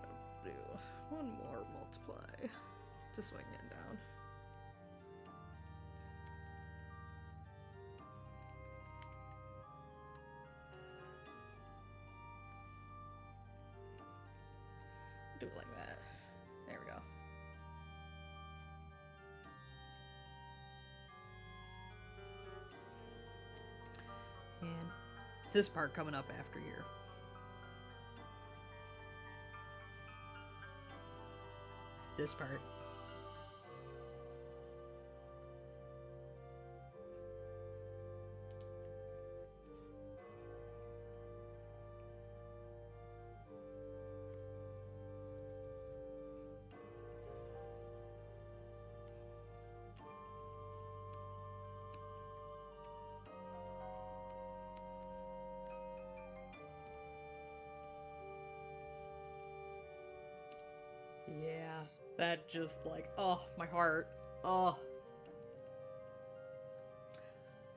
I'll do one more multiply, just so I can get down. Do it like that. There we go. And it's this part coming up after here. This part. Yeah, that just like, oh, my heart. Oh.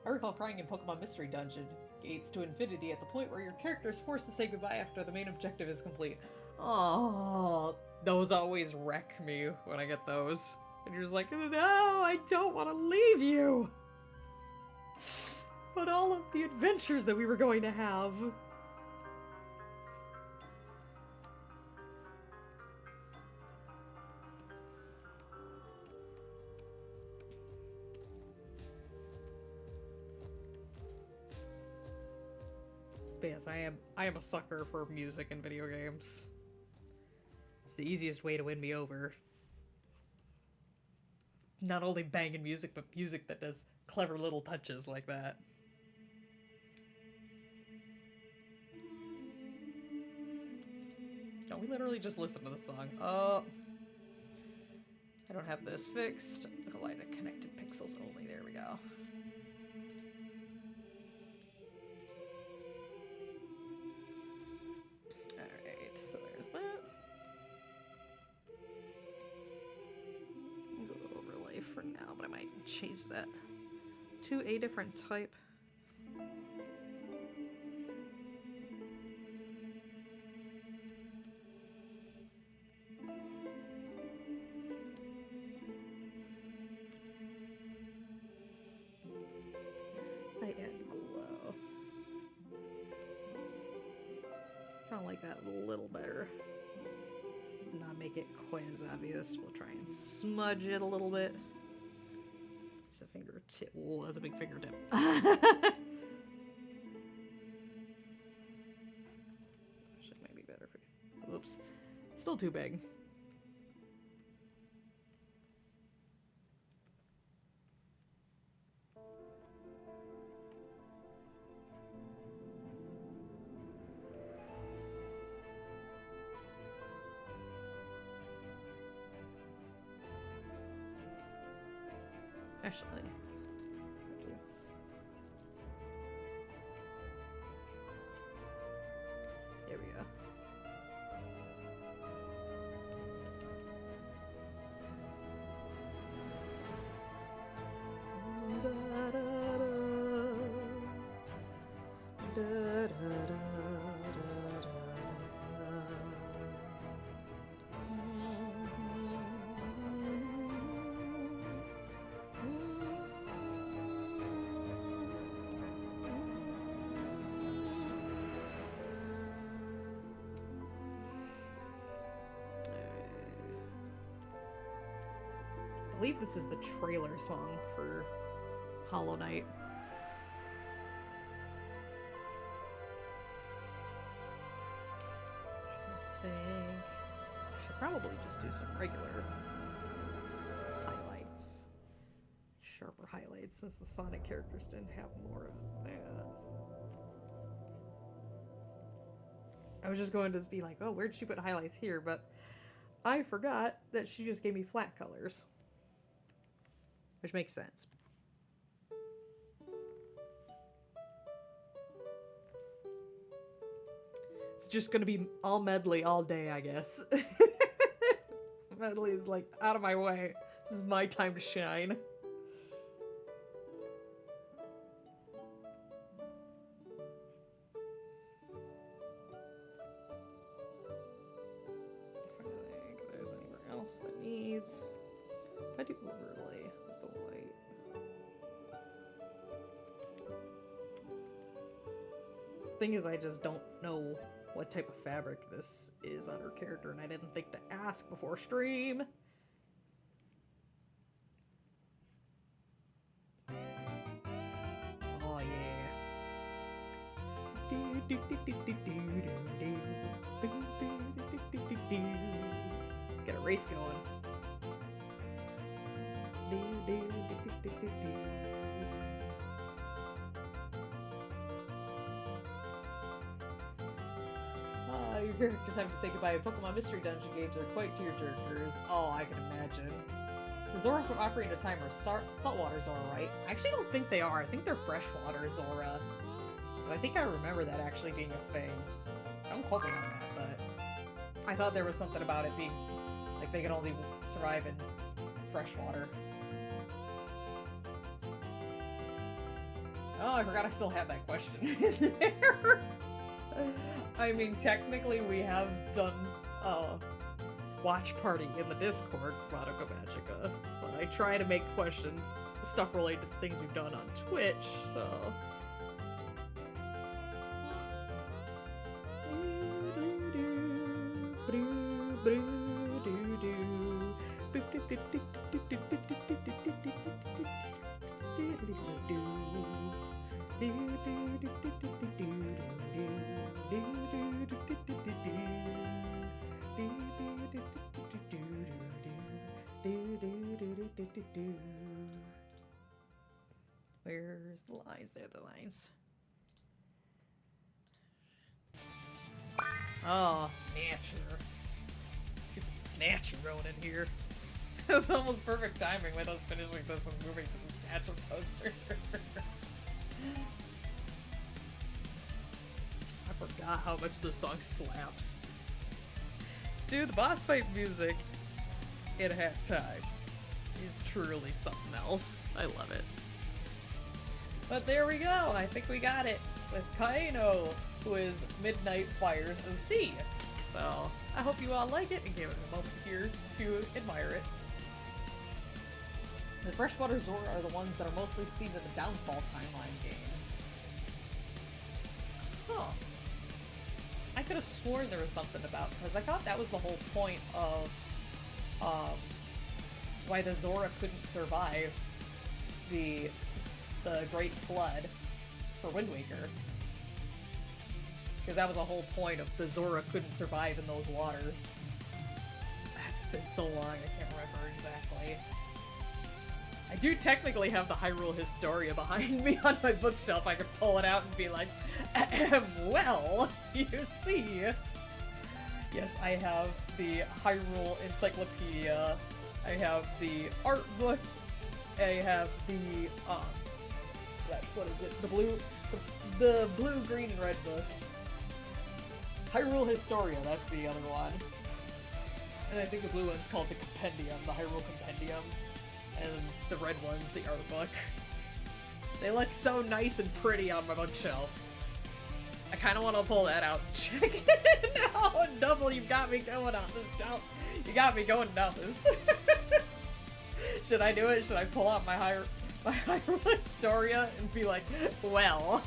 I recall crying in Pokemon Mystery Dungeon, Gates to Infinity, at the point where your character is forced to say goodbye after the main objective is complete. Oh, those always wreck me when I get those. And you're just like, no, I don't want to leave you. But all of the adventures that we were going to have. But yes, I am a sucker for music in video games. It's the easiest way to win me over. Not only banging music, but music that does clever little touches like that. Don't we literally just listen to the song? Oh. I don't have this fixed. Collide connected pixels only. There we go. Alright, so there's that. Go overlay for now, but I might change that to a different type. I add glow. Kind of like that a little better. Not make it quite as obvious. We'll try and smudge it a little bit. It's a fingertip. Oh, that's a big fingertip. Shit might be better for you. Oops. Still too big. Actually, do this. There we go. believe this is the trailer song for Hollow Knight. I think I should probably just do some regular highlights. Sharper highlights, since the Sonic characters didn't have more of that. I was just going to be like, oh, where'd she put highlights here? But I forgot that she just gave me flat colors. Which makes sense. It's just gonna be all medley all day, I guess. Medley is like, out of my way. This is my time to shine. That needs. If I do overlay with the white. The thing is, I just don't know what type of fabric this is on her character, and I didn't think to ask before stream. Oh yeah. Let's get a race going. Your characters have to say goodbye. Pokemon Mystery Dungeon games are quite tearjerkers. Oh, I can imagine. The Zora from Ocarina of Time are saltwater Zora, right? I actually don't think they are. I think they're freshwater Zora. I think I remember that actually being a thing. Don't quote me on that, but I thought there was something about it being like they could only survive in freshwater. Oh, I forgot I still have that question in there. I mean, technically we have done watch party in the Discord for Madoka Magica, but I try to make questions stuff related to things we've done on Twitch, so. Where's the lines? There are the lines. Oh, Snatcher. Get some Snatcher going in here. That's almost perfect timing with us finishing this and moving to the Snatcher poster. I forgot how much this song slaps. Dude, the boss fight music in Hat Time is truly something else. I love it. But there we go. I think we got it with Kaino, who is Midnight Fire's OC. So I hope you all like it and give it a moment here to admire it. The freshwater Zora are the ones that are mostly seen in the Downfall timeline games. Huh. I could have sworn there was something about, because I thought that was the whole point of why the Zora couldn't survive the Great Flood for Wind Waker. Because that was the whole point of the Zora couldn't survive in those waters. It's been so long, I can't remember exactly. I do technically have the Hyrule Historia behind me on my bookshelf. I could pull it out and be like, well, you see. Yes, I have the Hyrule Encyclopedia. I have the art book. I have the, what is it? The blue, green, and red books. Hyrule Historia, that's the other one. And I think the blue one's called the Compendium, the Hyrule Compendium. And the red one's the art book. They look so nice and pretty on my bookshelf. I kind of want to pull that out and check it now. Double, you've got me going on this now. You got me going down this. Should I do it? Should I pull out my Hyrule Historia and be like, well.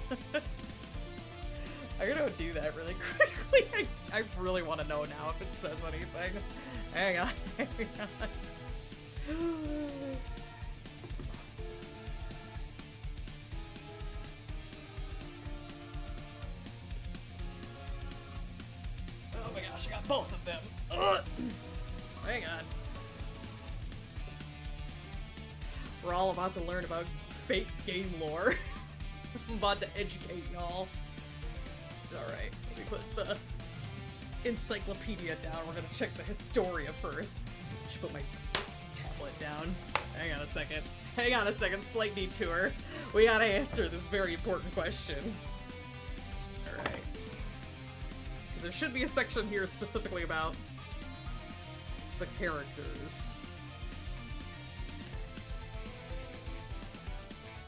I'm gonna do that really quickly. I really want to know now if it says anything. Hang on. Oh my gosh, I got both of them. Ugh. Hang on. We're all about to learn about fake game lore. I'm about to educate y'all. Alright, let me put the encyclopedia down. We're gonna check the Historia first. Should put my tablet down. Hang on a second. Hang on a second, slight detour. We gotta answer this very important question. Alright. Because there should be a section here specifically about the characters.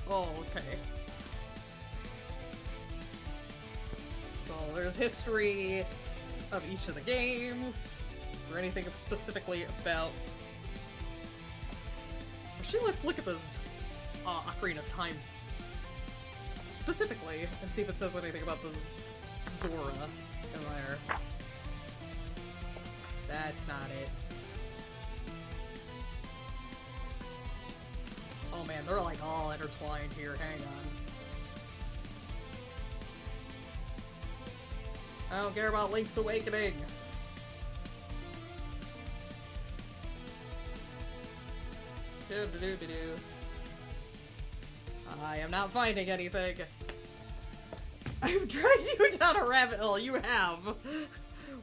Oh, okay. So there's history of each of the games. Is there anything specifically about... Actually, let's look at this Ocarina of Time specifically and see if it says anything about the Zora in there. That's not it. Oh man, they're like all intertwined here. Hang on. I don't care about Link's Awakening. Doo-doo-doo-doo. I am not finding anything. I've dragged you down a rabbit hole. You have.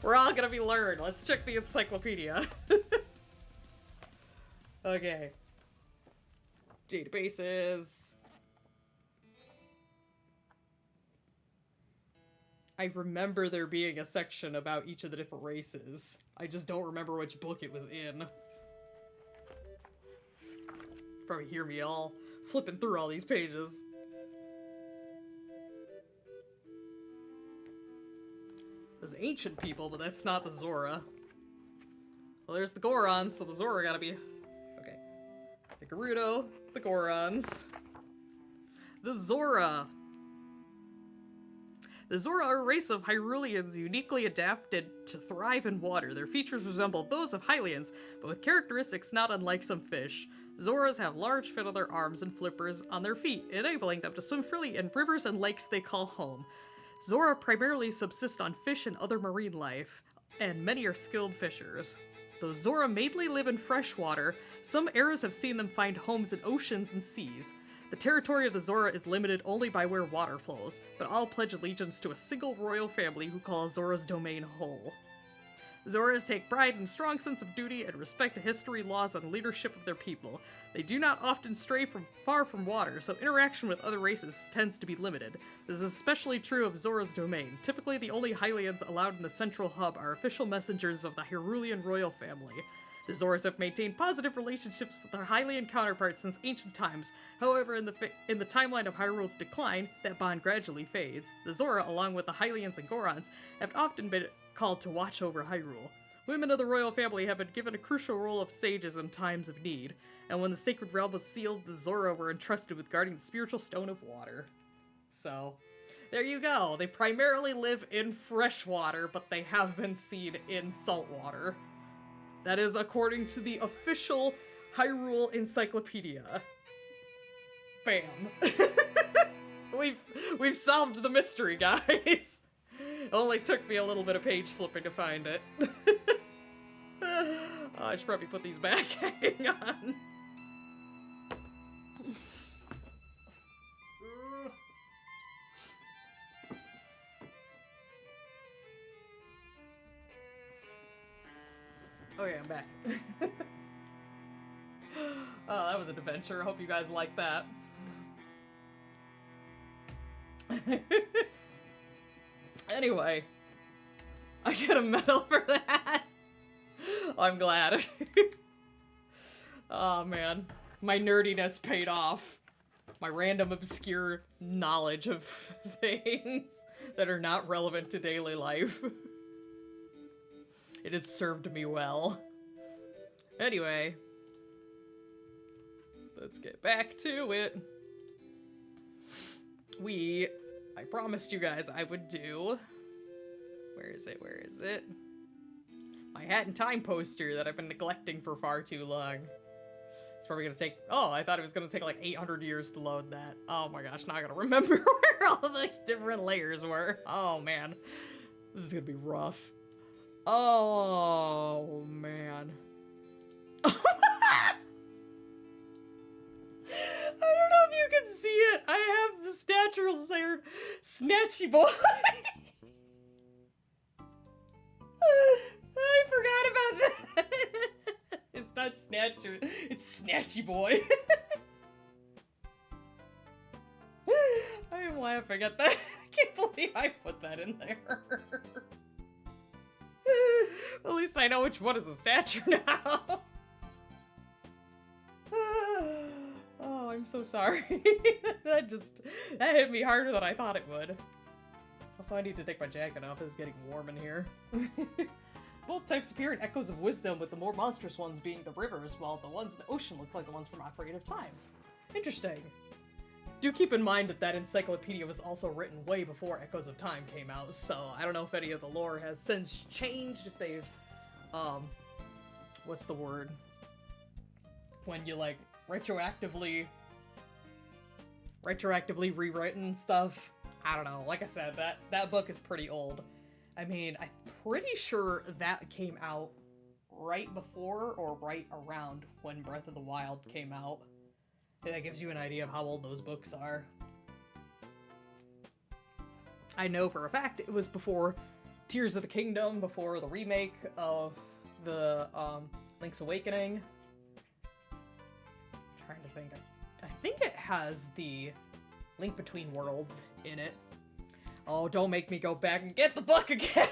We're all gonna be learned. Let's check the encyclopedia. Okay. Databases. I remember there being a section about each of the different races. I just don't remember which book it was in. Probably hear me all flipping through all these pages. There's ancient people, but that's not the Zora. Well, there's the Gorons, so the Zora gotta be... Okay. The Gerudo, the Gorons. The Zora! The Zora are a race of Hyruleans uniquely adapted to thrive in water. Their features resemble those of Hylians, but with characteristics not unlike some fish. Zoras have large fin on their arms and flippers on their feet, enabling them to swim freely in rivers and lakes they call home. Zora primarily subsist on fish and other marine life, and many are skilled fishers. Though Zora mainly live in fresh water, some eras have seen them find homes in oceans and seas. The territory of the Zora is limited only by where water flows, but all pledge allegiance to a single royal family who call Zora's domain whole. Zoras take pride in a strong sense of duty and respect the history, laws, and leadership of their people. They do not often stray far from water, so interaction with other races tends to be limited. This is especially true of Zora's domain. Typically, the only Hylians allowed in the central hub are official messengers of the Hyrulean royal family. The Zoras have maintained positive relationships with their Hylian counterparts since ancient times. However, in the timeline of Hyrule's decline, that bond gradually fades. The Zora, along with the Hylians and Gorons, have often been called to watch over Hyrule. Women of the royal family have been given a crucial role of sages in times of need, and when the Sacred Realm was sealed, the Zora were entrusted with guarding the spiritual stone of water. So, there you go. They primarily live in fresh water, but they have been seen in salt water. That is according to the official Hyrule Encyclopedia. Bam. We've solved the mystery, guys. It only took me a little bit of page flipping to find it. Oh, I should probably put these back. Hang on. Okay, I'm back. Oh, that was an adventure. Hope you guys liked that. Anyway, I get a medal for that. I'm glad. Oh man, my nerdiness paid off. My random obscure knowledge of things that are not relevant to daily life. It has served me well. Anyway, let's get back to it. I promised you guys I would do... Where is it? My Hat in Time poster that I've been neglecting for far too long. It's probably gonna take, oh, I thought it was gonna take like 800 years to load that. Oh my gosh, now I gotta remember where all the different layers were. Oh man, this is gonna be rough. Oh man. I don't know if you can see it. I have the stature layered Snatchy Boy. I forgot about that. It's not Snatcher, it's Snatchy Boy. I am laughing at that. I can't believe I put that in there. At least I know which one is a stature now. Oh, I'm so sorry. that hit me harder than I thought it would. Also, I need to take my jacket off. It's getting warm in here. Both types appear in Echoes of Wisdom, with the more monstrous ones being the rivers, while the ones in the ocean look like the ones from Ocarina of Time. Interesting. Do keep in mind that that encyclopedia was also written way before Echoes of Time came out, so I don't know if any of the lore has since changed, if they've, what's the word? When you, like, retroactively rewritten stuff. I don't know. Like I said, that book is pretty old. I mean, I'm pretty sure that came out right before or right around when Breath of the Wild came out. And that gives you an idea of how old those books are. I know for a fact it was before Tears of the Kingdom, before the remake of the Link's Awakening. I'm trying to think. I think it has the Link Between Worlds in it. Oh, don't make me go back and get the book again!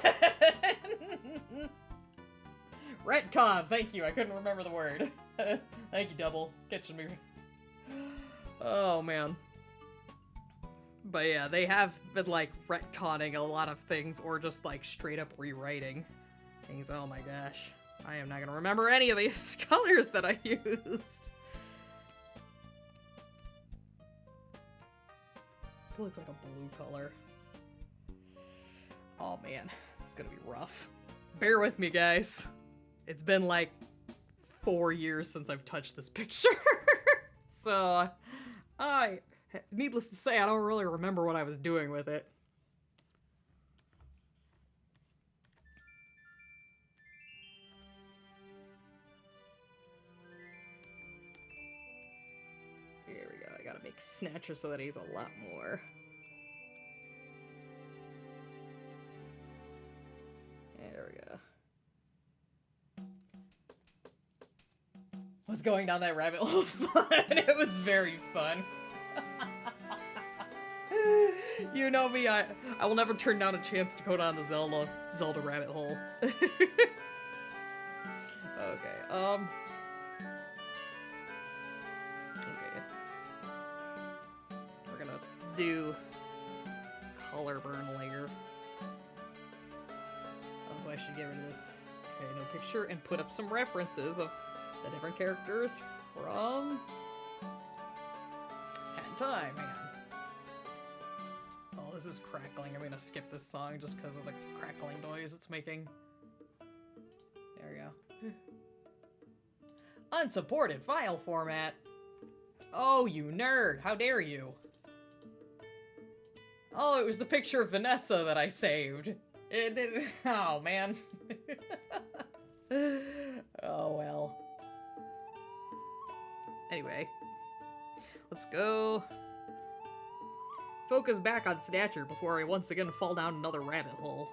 Retcon, thank you, I couldn't remember the word. Thank you, Double, catching me. Oh, man. But yeah, they have been, like, retconning a lot of things, or just, like, straight up rewriting things. Oh my gosh. I am not gonna remember any of these colors that I used. It looks like a blue color. Oh man, this is gonna be rough. Bear with me, guys. It's been like 4 years since I've touched this picture. So, needless to say, I don't really remember what I was doing with it. Here we go, I gotta make Snatcher so that he's a lot more. There we go. Was going down that rabbit hole fun. It was very fun. You know me, I will never turn down a chance to go down the Zelda rabbit hole. Okay, okay. We're gonna do color burn layer. So I should get rid of this no picture and put up some references of the different characters from Hat in Time. Hang on. Oh, this is crackling. I'm gonna skip this song just because of the crackling noise it's making. There we go. Unsupported file format. Oh, you nerd. How dare you? Oh, it was the picture of Vanessa that I saved. Oh, man. Oh, well. Anyway. Let's go focus back on Snatcher before I once again fall down another rabbit hole.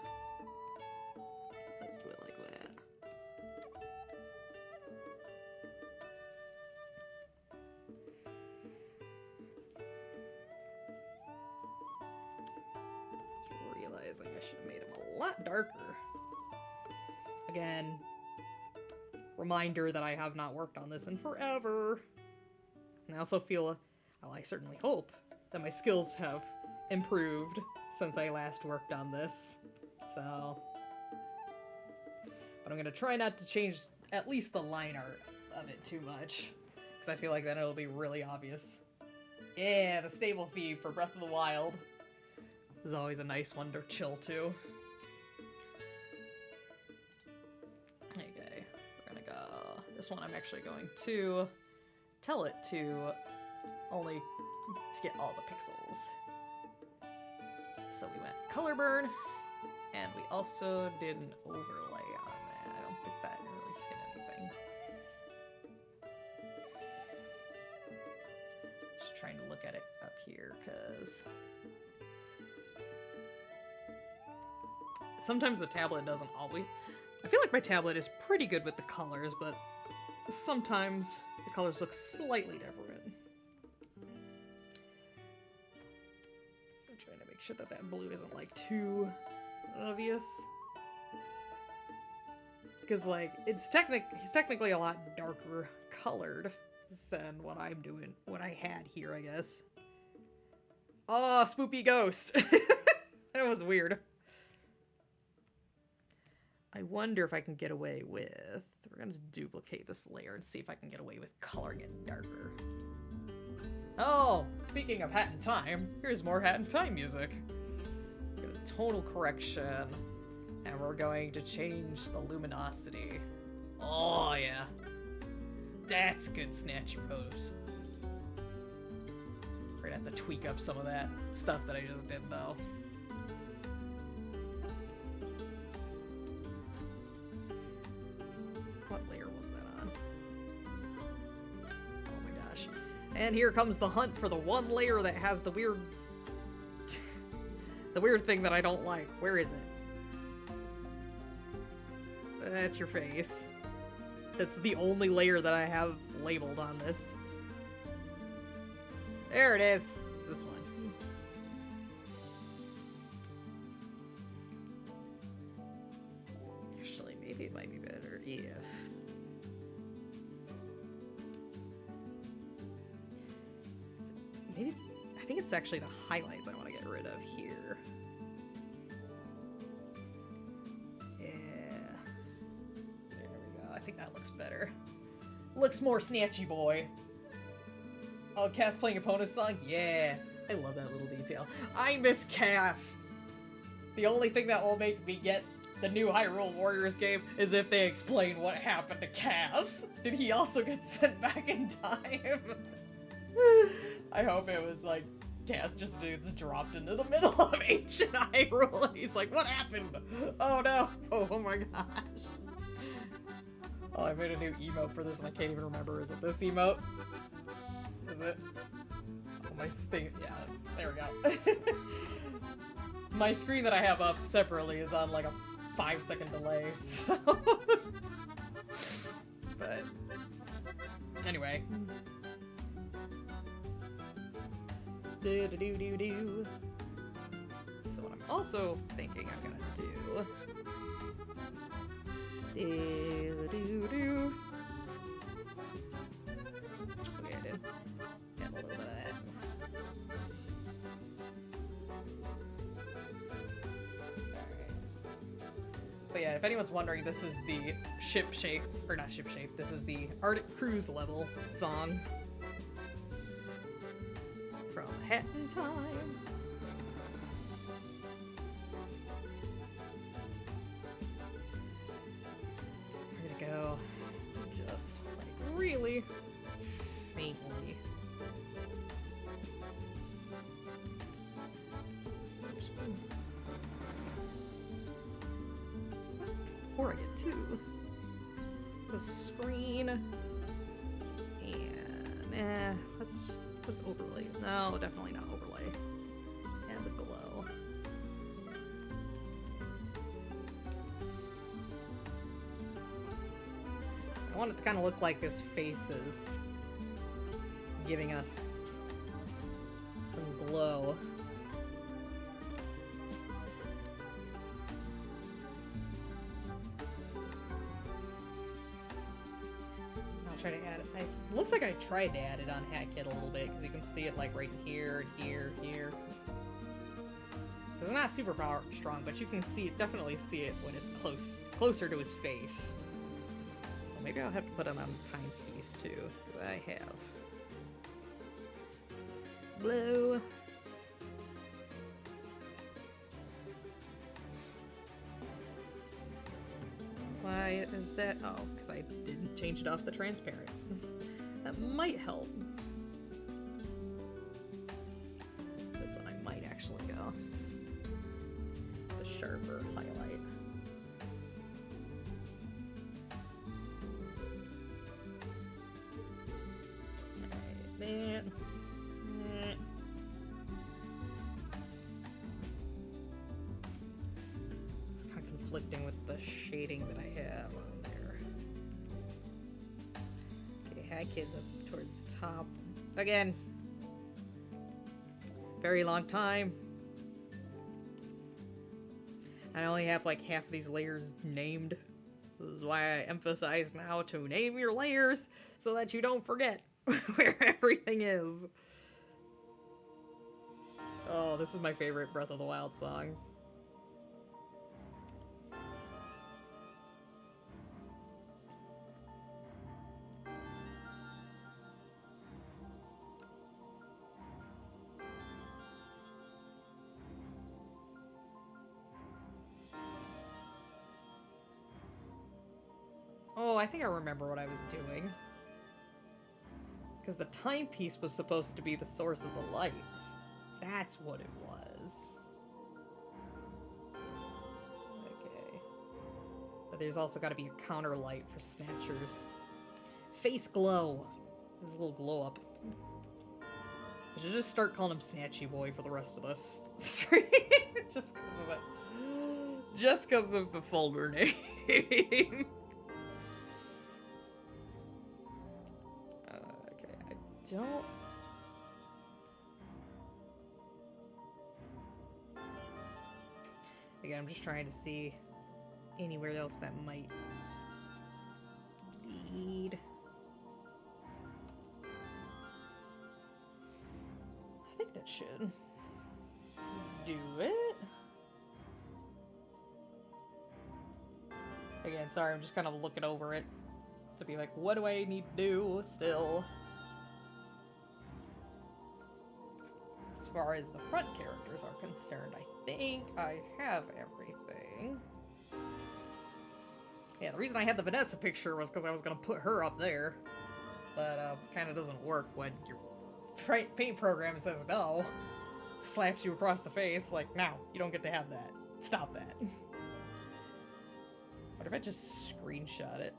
Let's do it like that. Realizing I should have made him a lot darker. Again, reminder that I have not worked on this in forever. And I also feel, well, I certainly hope that my skills have improved since I last worked on this. So, but I'm gonna try not to change at least the line art of it too much, because I feel like then it'll be really obvious. Yeah, the stable theme for Breath of the Wild is always a nice one to chill to. Okay, we're gonna go. This one I'm actually going to tell it to only to get all the pixels. So we went color burn, and we also did an overlay on that. I don't think that really hit anything. Just trying to look at it up here, because sometimes the tablet doesn't always... I feel like my tablet is pretty good with the colors, but sometimes the colors look slightly different. I'm trying to make sure that that blue isn't like too obvious. Because like, he's technically a lot darker colored than what I'm doing, what I had here, I guess. Oh, spoopy ghost. That was weird. I wonder if I can get away with... We're going to duplicate this layer and see if I can get away with coloring it darker. Oh, speaking of Hat in Time, here's more Hat in Time music. We're going to tonal correction, and we're going to change the luminosity. Oh, yeah. That's good snatchy pose. We're going to have to tweak up some of that stuff that I just did, though. What layer was that on? Oh my gosh. And here comes the hunt for the one layer that has the weird... the weird thing that I don't like. Where is it? That's your face. That's the only layer that I have labeled on this. There it is. It's this one. Actually, maybe it might be better if... Maybe it's... I think it's actually the highlights I want to get rid of here. Yeah. There we go. I think that looks better. Looks more snatchy, boy. Oh, Cass playing opponent's song? Yeah. I love that little detail. I miss Cass. The only thing that will make me get the new Hyrule Warriors game is if they explain what happened to Cass. Did he also get sent back in time? I hope it was like Cass just gets dropped into the middle of ancient Hyrule and he's like, what happened? Oh no. Oh my gosh. Oh, I made a new emote for this and I can't even remember. Is it this emote? Is it? Oh, my thing. Yeah, there we go. My screen that I have up separately is on like a 5-second delay, so. But anyway. Do. So what I'm also thinking I'm gonna do. Do. Okay, I did. Get a little bit of that. Alright. But yeah, if anyone's wondering, this is the ship shape, or not ship shape, this is the Arctic Cruise level song from Hat in Time. We're gonna go just like really faintly. Oops. Before I get to the screen, and let's overlay. No, definitely not overlay. And the glow. So I want it to kind of look like this face is giving us some glow. I'll try to add it. It looks like I tried to add it on HatKit a little bit because you can see it like right here, here. It's not super power strong, but you can see it, definitely see it when it's closer to his face. So maybe I'll have to put it on timepiece too. Do I have blue? Why is that? Oh, because I didn't change it off the transparent. That might help. This one I might actually go. The sharper highlight. Alright, there. It's kind of conflicting with the shading that I have on there. Okay, hi kids up towards the top. Again. Very long time. I only have like half of these layers named. This is why I emphasize now to name your layers so that you don't forget where everything is. Oh, this is my favorite Breath of the Wild song. Oh, I think I remember what I was doing. Because the timepiece was supposed to be the source of the light. That's what it was. Okay. But there's also got to be a counter light for Snatcher's face glow. His little glow up. I should just start calling him Snatchy Boy for the rest of this stream. Just because of it. Just because of the folder name. Don't... Again, I'm just trying to see anywhere else that might lead. I think that should do it. Again, sorry, I'm just kind of looking over it to be like, what do I need to do still? As far as the front characters are concerned, I think I have everything. Yeah, the reason I had the Vanessa picture was because I was going to put her up there. But, kind of doesn't work when your paint program says no. Slaps you across the face, like, no, you don't get to have that. Stop that. What if I just screenshot it?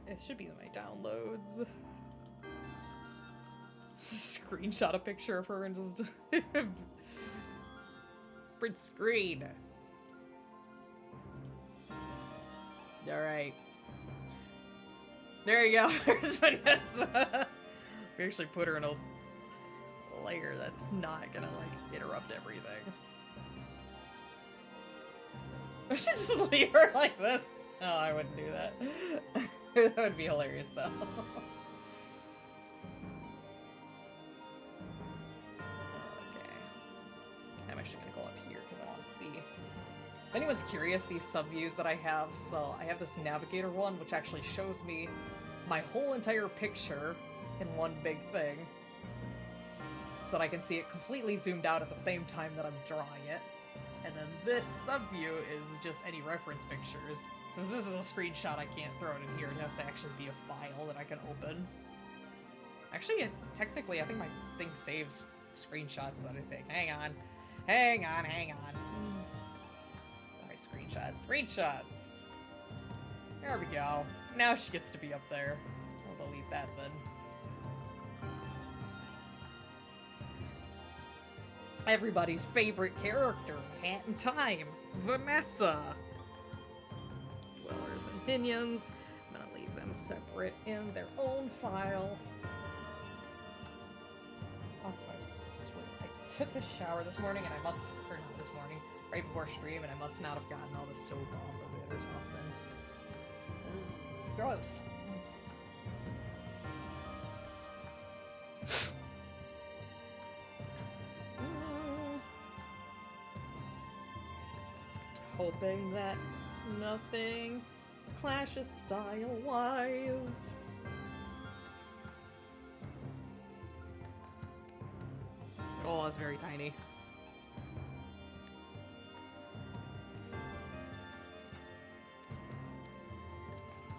It should be in my downloads. Screenshot a picture of her and just print screen. Alright. There you go. There's Vanessa. We actually put her in a layer that's not gonna like interrupt everything. I should just leave her like this. No, I wouldn't do that. That would be hilarious, though. Okay. I'm actually gonna go up here because I want to see. If anyone's curious, these sub-views that I have, so I have this navigator one, which actually shows me my whole entire picture in one big thing. So that I can see it completely zoomed out at the same time that I'm drawing it. And then this sub-view is just any reference pictures. Since this is a screenshot, I can't throw it in here. It has to actually be a file that I can open. Actually, technically, I think my thing saves screenshots that I take. Hang on. Hang on. My screenshots. Screenshots! There we go. Now she gets to be up there. I'll delete that then. Everybody's favorite character, Hat in Time, Vanessa. Dwellers and minions. I'm gonna leave them separate in their own file. Also, I took a shower this morning and I must, or not this morning, right before stream, and I must not have gotten all the soap off of it or something. Gross. Hoping that nothing clashes style-wise. Oh, that's very tiny.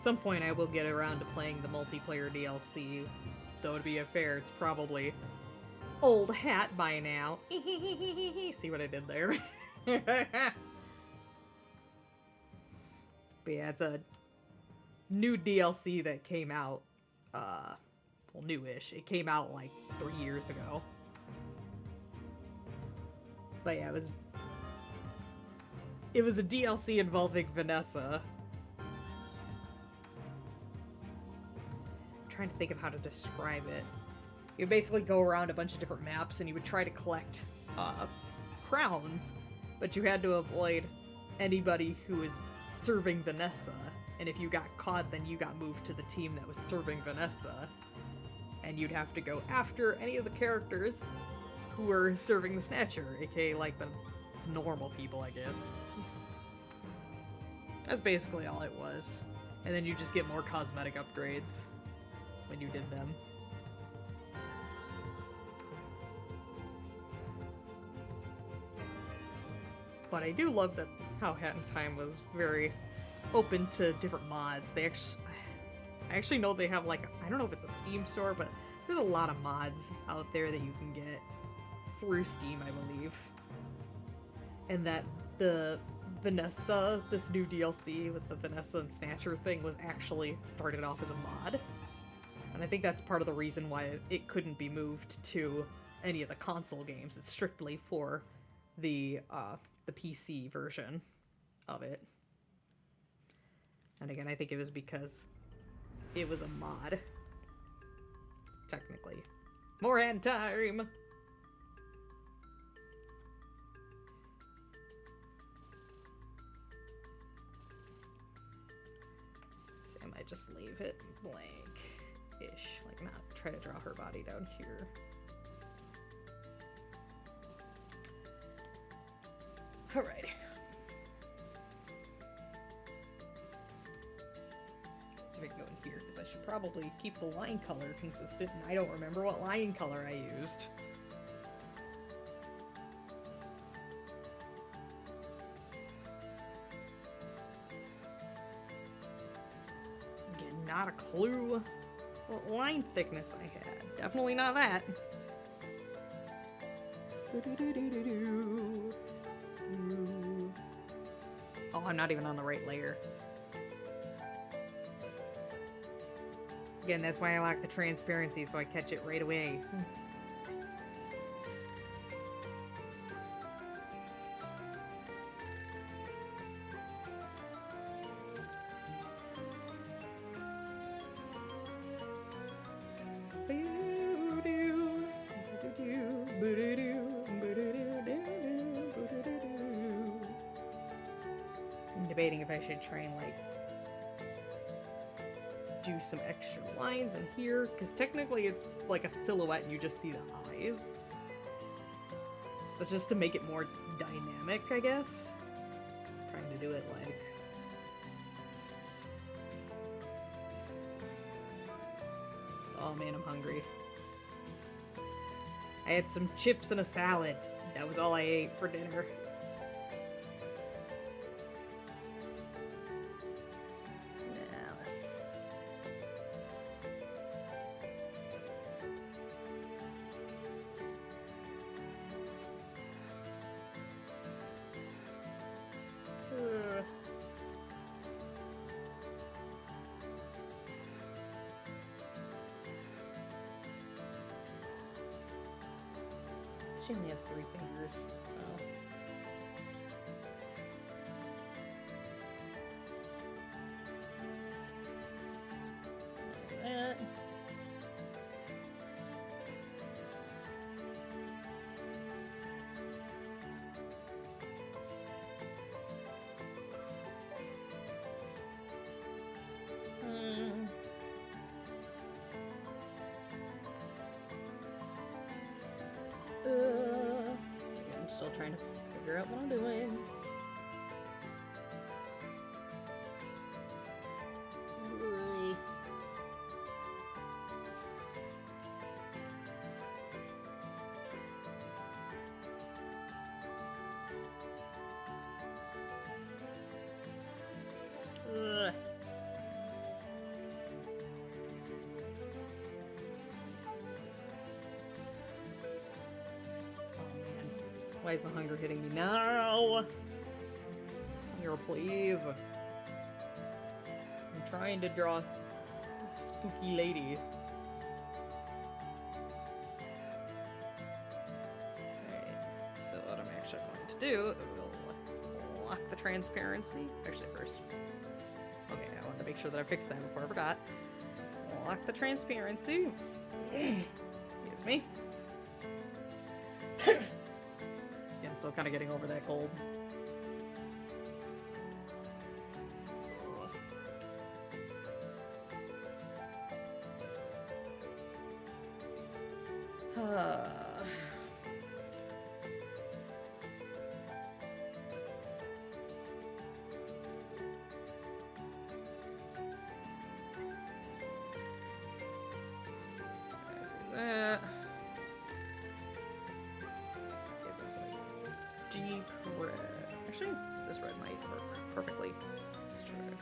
some point I will get around to playing the multiplayer DLC. Though to be fair, it's probably old hat by now. See what I did there? But yeah, it's a new DLC that came out, well, newish. It came out like 3 years ago. But yeah, it was a DLC involving Vanessa. I'm trying to think of how to describe it. You would basically go around a bunch of different maps and you would try to collect crowns, but you had to avoid anybody who was serving Vanessa. And if you got caught, then you got moved to the team that was serving Vanessa. And you'd have to go after any of the characters who were serving the Snatcher, aka like the normal people, I guess. That's basically all it was. And then you just get more cosmetic upgrades when you did them. But I do love that how Hat in Time was very open to different mods. I actually know they have like, I don't know if it's a Steam store, but there's a lot of mods out there that you can get through Steam, I believe. And that the Vanessa, this new DLC with the Vanessa and Snatcher thing was actually started off as a mod. And I think that's part of the reason why it couldn't be moved to any of the console games. It's strictly for the PC version of it. And again, I think it was because it was a mod. Technically. More hand time! So I might just leave it blank-ish. Like, not try to draw her body down here. Alrighty. See if I can go in here, because I should probably keep the line color consistent, and I don't remember what line color I used. Again, not a clue what line thickness I had. Definitely not that. Oh, I'm not even on the right layer. Again, that's why I like the transparency, so I catch it right away. I'm debating if I should try and like do some extra lines in here, because technically it's like a silhouette and you just see the eyes. But just to make it more dynamic, I guess. I'm trying to do it like... Oh man, I'm hungry. I had some chips and a salad. That was all I ate for dinner. She only has 3 fingers, so... That. I'm still trying to figure out what I'm doing. Why is the hunger hitting me now? Here, please. I'm trying to draw a spooky lady. Alright, so what I'm actually going to do is we'll lock the transparency. Actually, first. Okay, I wanted to make sure that I fixed that before I forgot. Lock the transparency. Excuse me. Again, still kind of getting over that cold. That. Get this like deep red. Actually, this red might work perfectly. Let's try it.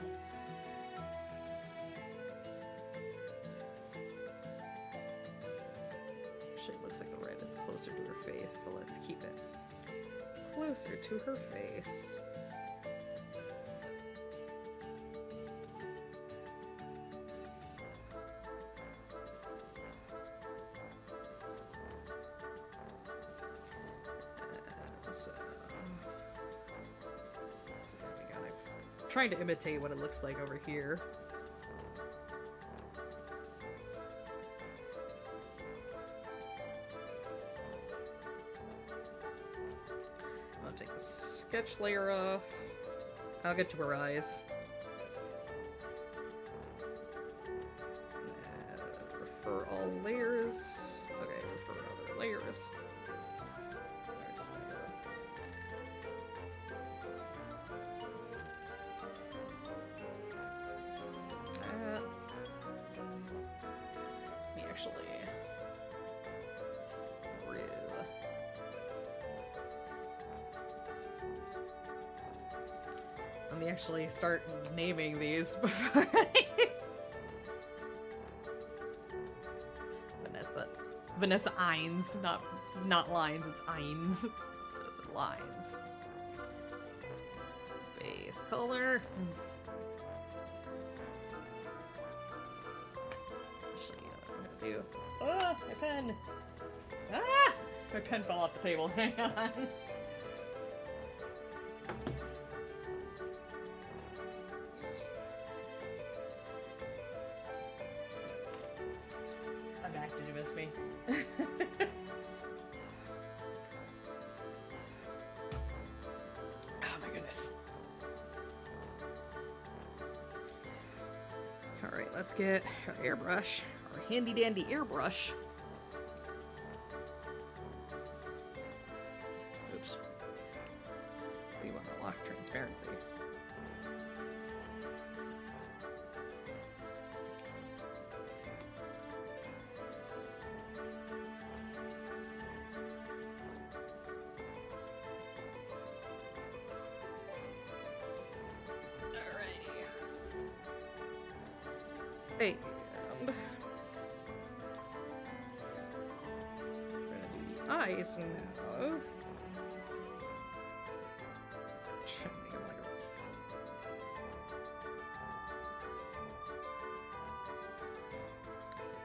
Actually, it looks like the red is closer to her face, so let's keep it closer to her face. Trying to imitate what it looks like over here. I'll take the sketch layer off. I'll get to her eyes. Refer all layers. Okay, refer other layers. Let me actually start naming these before Vanessa Ines, not lines, it's Ines. Lines. Base color. Actually, you know what I'm gonna do? Ah, my pen! Ah! My pen fell off the table. Hang on. I'm back. Did you miss me? Oh my goodness. Alright, let's get our airbrush, our handy dandy airbrush. Oops. We want to lock transparency. And we're gonna do the eyes now.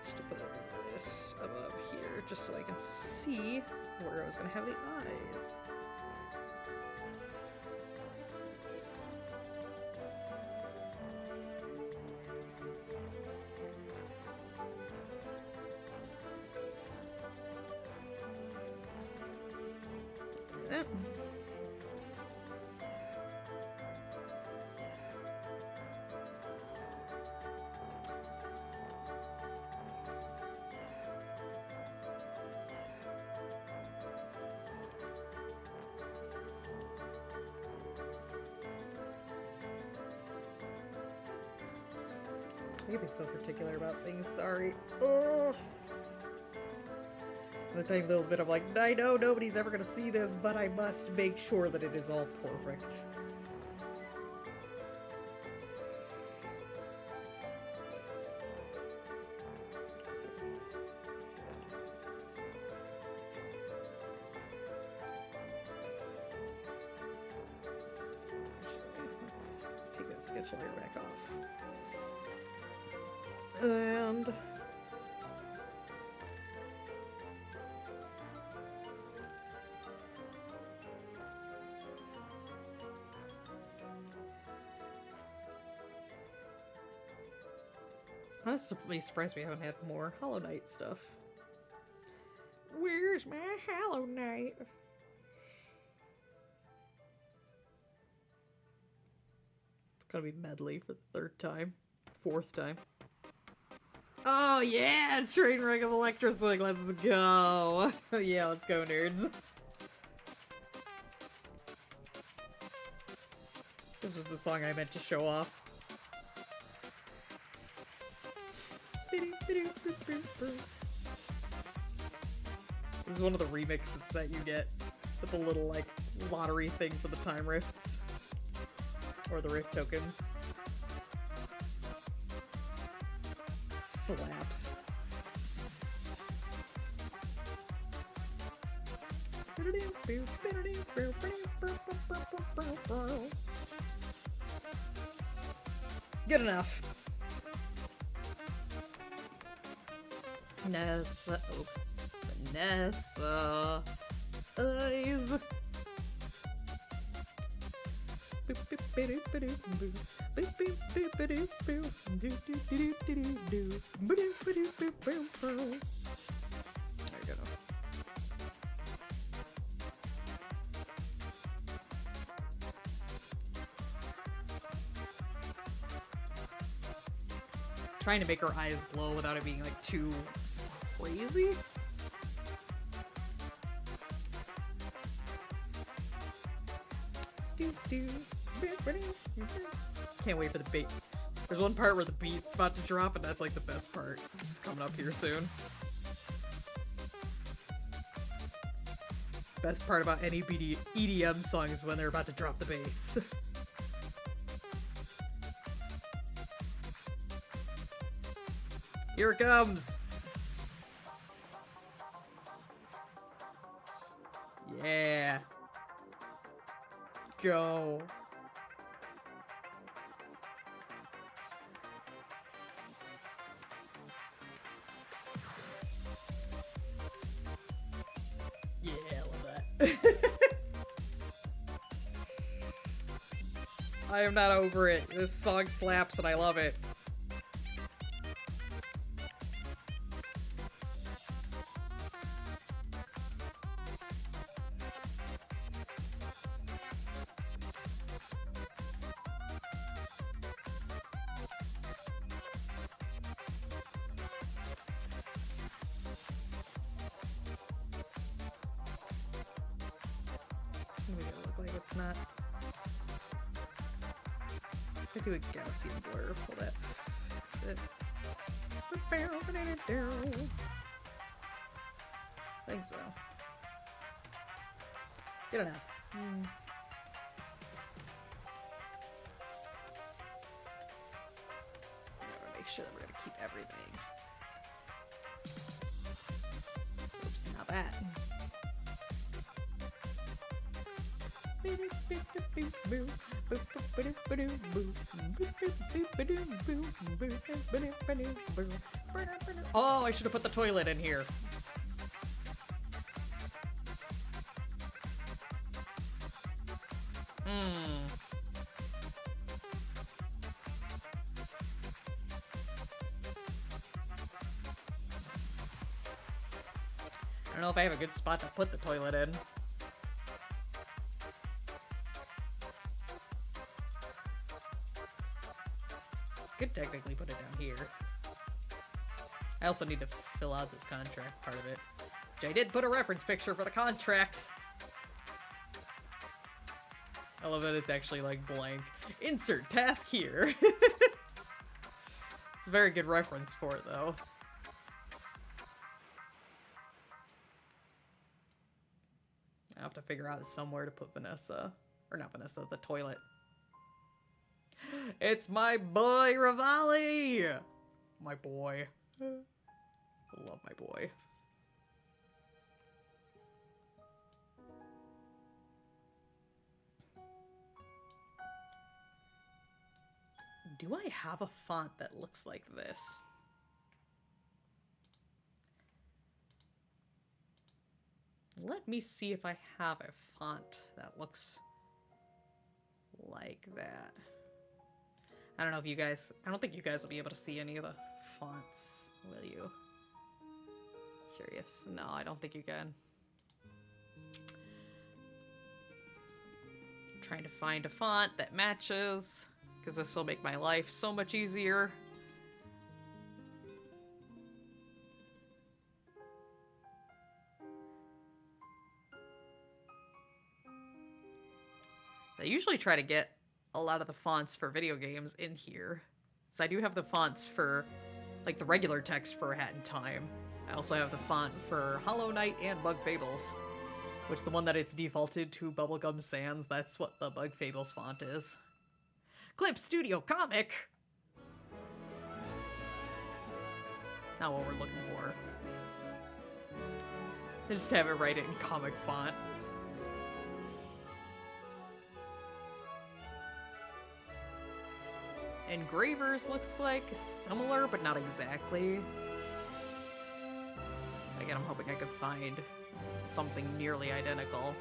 Just to put this above here, just so I can see where I was gonna have the eyes. Yep. I can be so particular about things, sorry. Oh. The tiny little bit of like, I know nobody's ever gonna see this, but I must make sure that it is all perfect. sketch layer back off. And honestly surprised we haven't had more Hollow Knight stuff. Where's my Hollow Knight? It's gonna be medley for the third time. Fourth time. Oh yeah! Trainwreck of Electro Swing, let's go! Yeah, let's go, nerds. This was the song I meant to show off. This is one of the remixes that you get with the little, like, lottery thing for the time rifts. Or the rift tokens. Slaps. Good enough. Nessa. Oh. Vanessa. Eyes. There you go. Trying to make her eyes glow without it being like too crazy. Can't wait for the beat. There's one part where the beat's about to drop, and that's like the best part. It's coming up here soon. Best part about any EDM song is when they're about to drop the bass. Here it comes! Yeah! Go! Yeah, I love that. I am not over it. This song slaps and I love it. Make it look like it's not. I do a Gaussian blur. Will that fix it? I think so. Good enough. Gotta make sure that we're gonna keep everything. Oops, not that. Oh, I should have put the toilet in here. I don't know if I have a good spot to put the toilet in. Could technically put it down here. I also need to fill out this contract part of it, which I did put a reference picture for the contract. I love that it's actually like blank. Insert task here. It's a very good reference for it though. I have to figure out somewhere to put Vanessa. Or not Vanessa, the toilet. It's my boy, Revali! My boy. I love my boy. Do I have a font that looks like this? Let me see if I have a font that looks like that. I don't know if you guys... I don't think you guys will be able to see any of the fonts, will you? Curious. No, I don't think you can. I'm trying to find a font that matches, because this will make my life so much easier. I usually try to get a lot of the fonts for video games in here. So I do have the fonts for, like, the regular text for Hat in Time. I also have the font for Hollow Knight and Bug Fables, which the one that it's defaulted to Bubblegum Sans, that's what the Bug Fables font is. Clip Studio Comic! Not what we're looking for. I just have it write it in comic font. Engravers looks like similar, but not exactly. Again, I'm hoping I could find something nearly identical.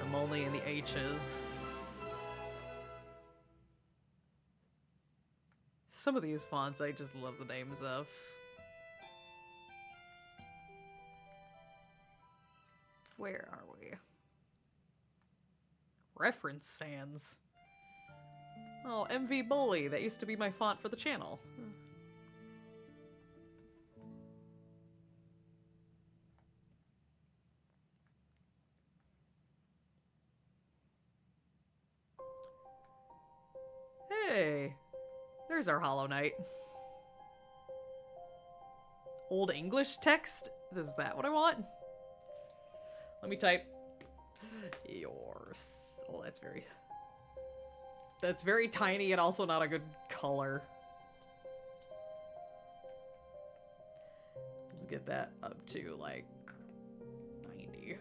I'm only in the H's. Some of these fonts I just love the names of. Where are we? Reference Sans. Oh, MV Bully. That used to be my font for the channel. Hey, there's our Hollow Knight. Old English text? Is that what I want? Let me type yours. Oh, that's very tiny and also not a good color. Let's get that up to like 90.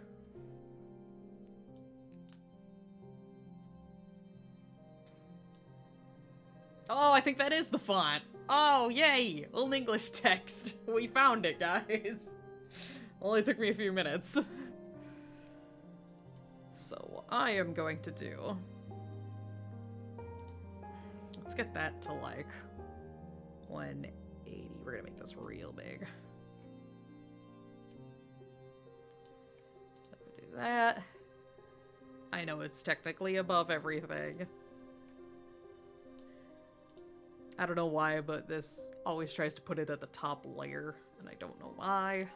Oh, I think that is the font. Oh, yay! Old English text. We found it, guys. Only took me a few minutes. So what I am going to do... Let's get that to like 180. We're gonna make this real big. Do that. I know it's technically above everything. I don't know why, but this always tries to put it at the top layer, and I don't know why.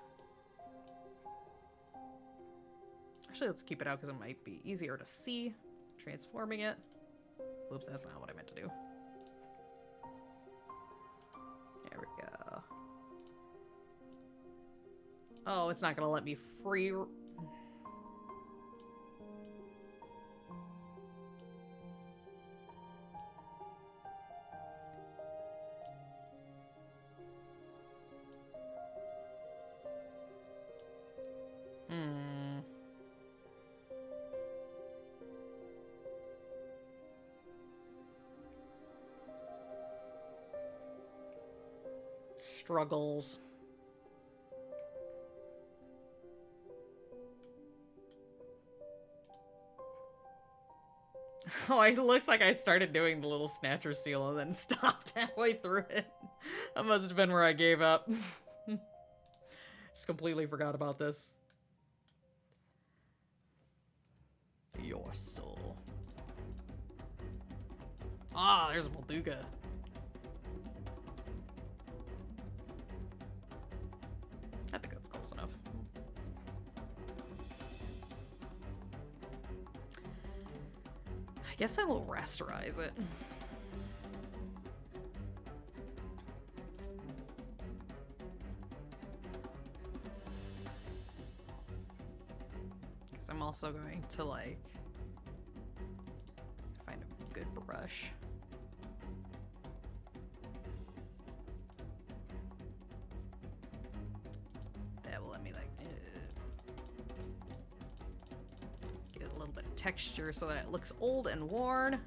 Actually, let's keep it out because it might be easier to see. Transforming it. Whoops, that's not what I meant to do. There we go. Oh, it's not gonna let me free... Struggles. Oh, it looks like I started doing the little snatcher seal and then stopped halfway through it. That must have been where I gave up. Just completely forgot about this. Your soul. Ah, there's a Molduga. I think that's close enough. I guess I will rasterize it. Because I'm also going to, like, find a good brush. That will let me, like, get a little bit of texture so that it looks old and worn.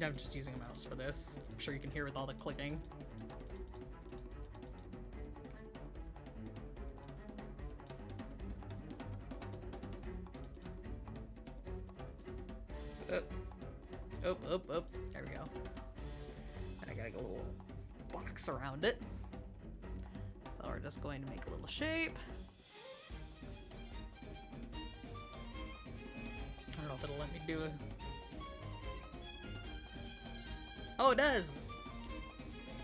I'm just using a mouse for this. I'm sure you can hear with all the clicking. Up. There we go. And I gotta go a little box around it. So we're just going to make a little shape. I don't know if it'll let me do it. Oh, it does!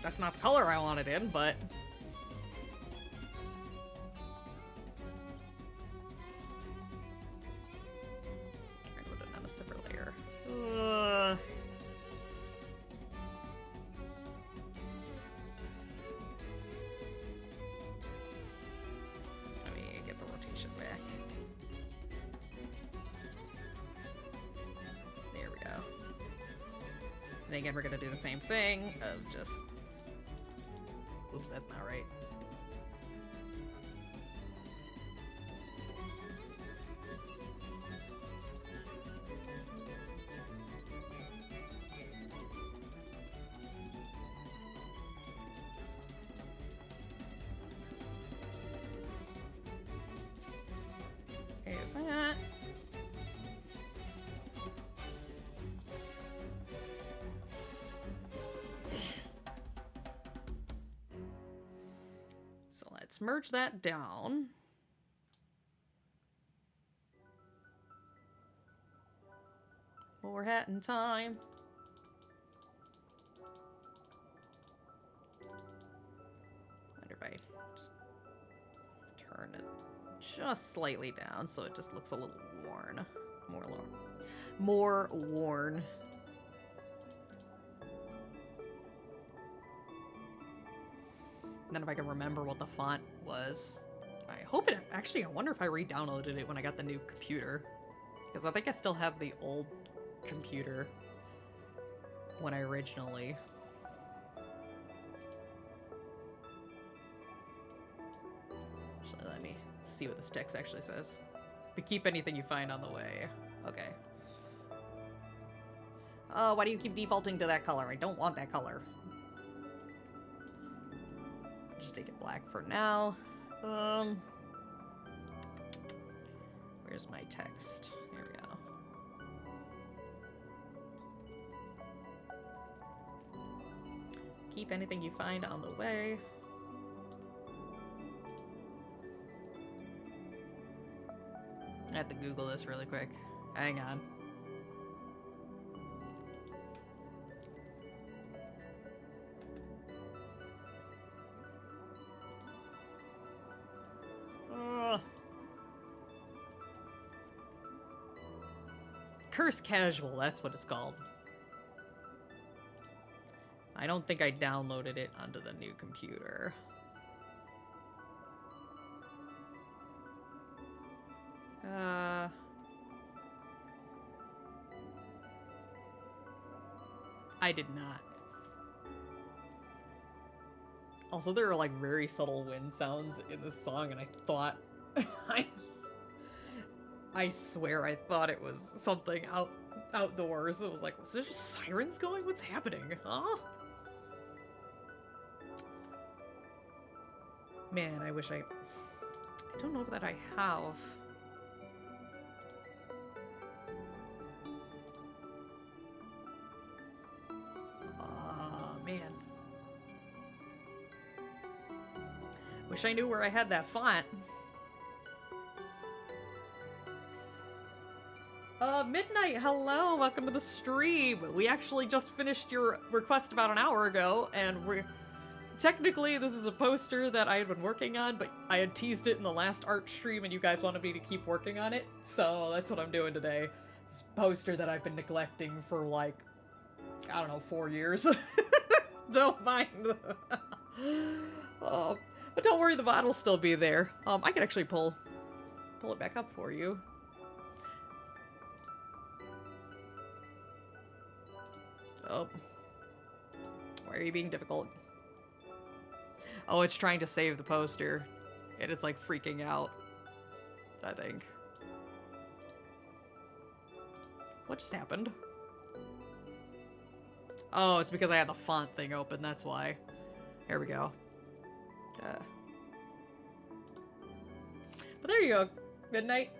That's not the color I wanted in, but... I put it on a separate layer. Let me get the rotation back. There we go. And again, we're gonna do the same thing of just... Oops, that's not right. Okay, is that? So let's merge that down. More hat in time. Wonder if I just turn it just slightly down so it just looks a little worn. More worn. And then if I can remember what the font was. I hope it actually, I wonder if I re-downloaded it when I got the new computer. Because I think I still have the old computer when I originally. Actually, let me see what this text actually says. But keep anything you find on the way. Okay. Oh, why do you keep defaulting to that color? I don't want that color. Just take it black for now. Where's my text? Here we go. Keep anything you find on the way. I have to Google this really quick. Hang on. Curse Casual, that's what it's called. I don't think I downloaded it onto the new computer. I did not. Also, there are like very subtle wind sounds in this song, and I thought I swear I thought it was something outdoors. It was like, was there just sirens going? What's happening? Huh? Man, I wish I don't know that I have. Man. Wish I knew where I had that font. Midnight, hello, welcome to the stream. We actually just finished your request about an hour ago, and technically this is a poster that I had been working on, but I had teased it in the last art stream and you guys wanted me to keep working on it, so that's what I'm doing today. It's a poster that I've been neglecting for like, I don't know, 4 years. Don't mind. But don't worry, the VOD will still be there. I can actually pull it back up for you. Oh. Why are you being difficult? Oh, it's trying to save the poster. It is like freaking out, I think. What just happened? Oh, it's because I had the font thing open, that's why. Here we go. But there you go. Midnight.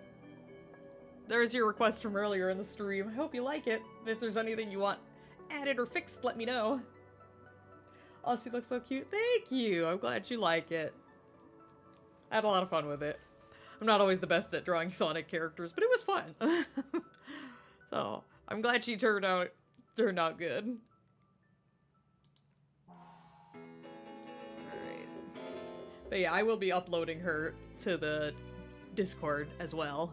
There's your request from earlier in the stream. I hope you like it. If there's anything you want added or fixed, let me know. Oh, she looks so cute. Thank you. I'm glad you like it. I had a lot of fun with it. I'm not always the best at drawing Sonic characters, but it was fun. So, I'm glad she turned out good. Alright. But yeah, I will be uploading her to the Discord as well.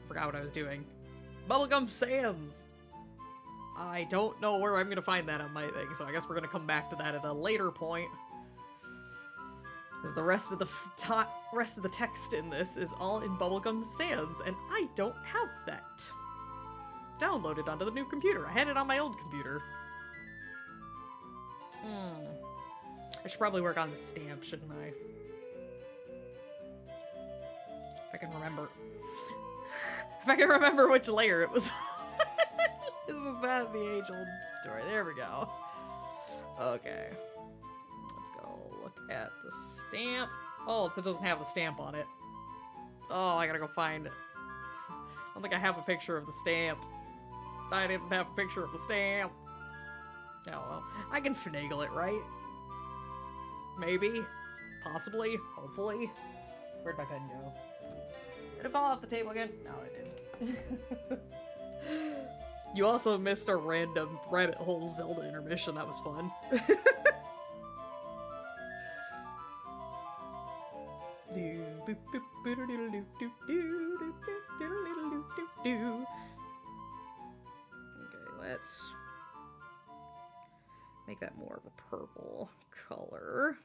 Forgot what I was doing. Bubblegum Sands! I don't know where I'm gonna find that on my thing, so I guess we're gonna come back to that at a later point. Because the rest of the text in this is all in Bubblegum Sands, and I don't have that downloaded onto the new computer. I had it on my old computer. I should probably work on the stamp, shouldn't I? If I can remember. If I can remember which layer it was. Isn't that the age-old story? There we go. Okay. Let's go look at the stamp. Oh, it doesn't have the stamp on it. Oh, I gotta go find it. I don't think I have a picture of the stamp. I didn't have a picture of the stamp. Oh well. I can finagle it, right? Maybe. Possibly. Hopefully. Where'd my pen go? Did it fall off the table again? No, it didn't. You also missed a random rabbit hole Zelda intermission. That was fun. Okay, let's make that more of a purple color.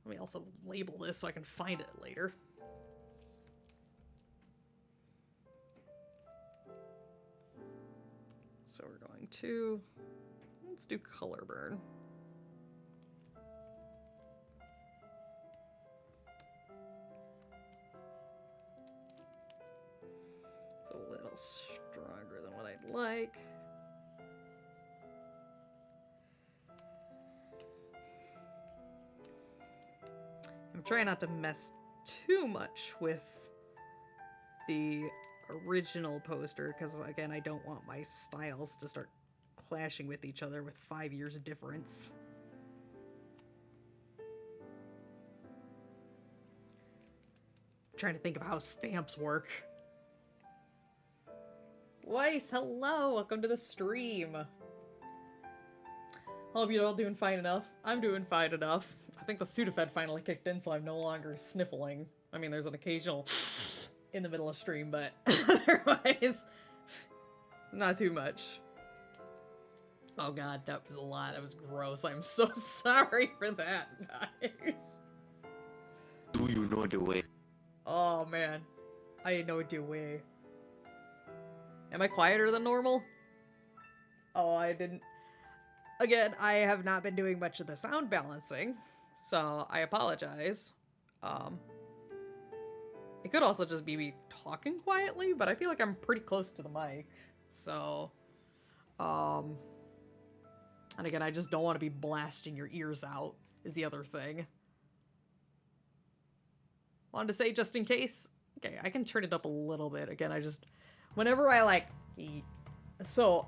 Let me also label this so I can find it later. So we're going to, let's do color burn. It's a little stronger than what I'd like. I'm trying not to mess too much with the original poster, because again, I don't want my styles to start clashing with each other with 5 years difference. I'm trying to think of how stamps work. Weiss, hello! Welcome to the stream. Hope you're all doing fine enough. I'm doing fine enough. I think the Sudafed finally kicked in, so I'm no longer sniffling. I mean, there's an occasional in the middle of stream, but otherwise, not too much. Oh god, that was a lot. That was gross. I'm so sorry for that, guys. Do you know the way? Oh man, I know the way. Am I quieter than normal? Oh, I didn't. Again, I have not been doing much of the sound balancing, so I apologize. It could also just be me talking quietly, but I feel like I'm pretty close to the mic. So, and again, I just don't want to be blasting your ears out, is the other thing. Wanted to say just in case. Okay, I can turn it up a little bit. Again, whenever I like, so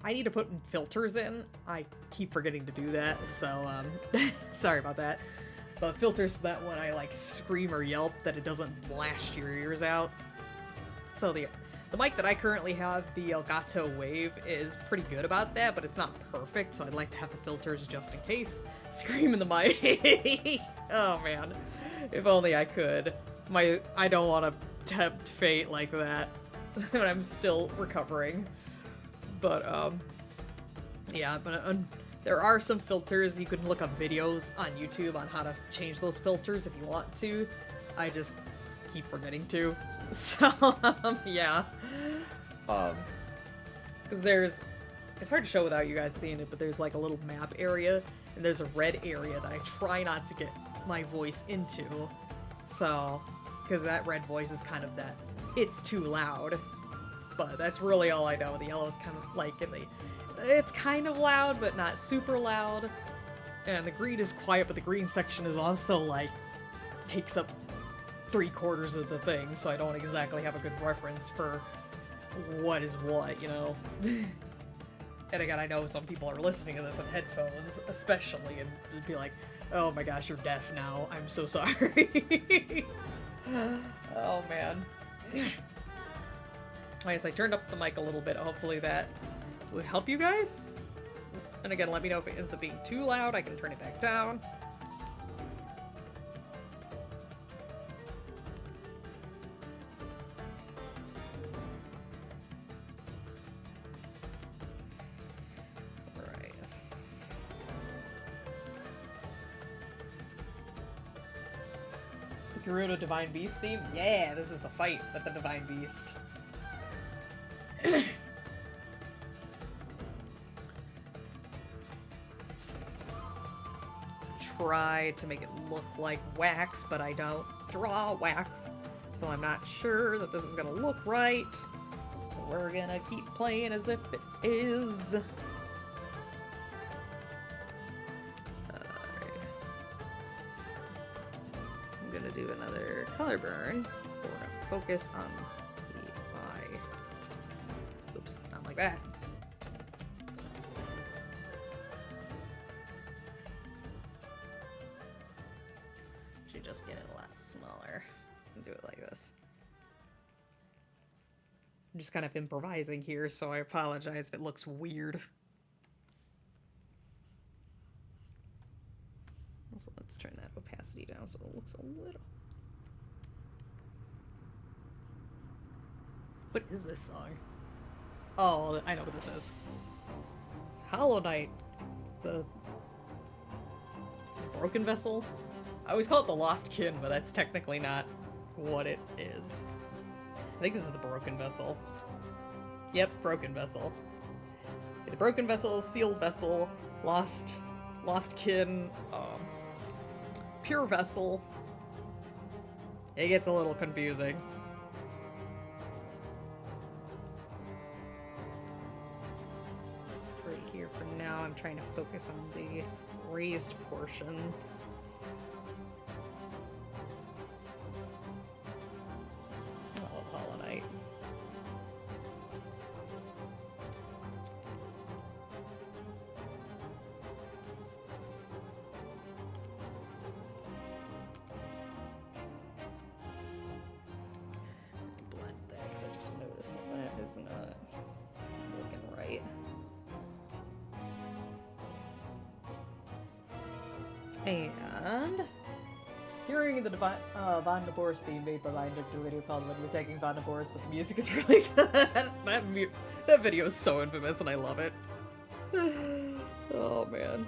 I need to put filters in. I keep forgetting to do that, so, sorry about that. But filters so that when I like scream or yelp that it doesn't blast your ears out. So the mic that I currently have, the Elgato Wave, is pretty good about that, but it's not perfect, so I'd like to have the filters just in case. Scream in the mic. Oh man, if only I could. I don't want to tempt fate like that. And I'm still recovering. But yeah, but there are some filters. You can look up videos on YouTube on how to change those filters if you want to. I just keep forgetting to. So, yeah. Because it's hard to show without you guys seeing it, but there's like a little map area, and there's a red area that I try not to get my voice into. So, because that red voice is kind of that it's too loud. But that's really all I know. The yellow's kind of like, it's kind of loud, but not super loud. And the green is quiet, but the green section is also like, takes up 3/4 of the thing, so I don't exactly have a good reference for what is what, you know? And again, I know some people are listening to this on headphones, especially, and it'd be like, oh my gosh, you're deaf now. I'm so sorry. Oh man. I guess I turned up the mic a little bit. Hopefully that will help you guys. And again, let me know if it ends up being too loud. I can turn it back down. Alright. The Gerudo Divine Beast theme? Yeah, this is the fight with the Divine Beast. Try to make it look like wax, but I don't draw wax, so I'm not sure that this is gonna look right. We're gonna keep playing as if it is. Alright. I'm gonna do another color burn. We're gonna focus on the eye. Oops, not like that. Just get it a lot smaller and do it like this. I'm just kind of improvising here, so I apologize if it looks weird. Also, let's turn that opacity down so it looks a little... What is this song? Oh, I know what this is. It's Hollow Knight. Is it Broken Vessel? I always call it the Lost Kin, but that's technically not what it is. I think this is the Broken Vessel. Yep, Broken Vessel. The Broken Vessel, Sealed Vessel, Lost Kin, Pure Vessel. It gets a little confusing. Right here for now, I'm trying to focus on the raised portions. I just noticed that that is not looking right. And hearing the Von Naboris theme made by my video called When You're Taking Von Naboris, but the music is really good. That video is so infamous and I love it. Oh man.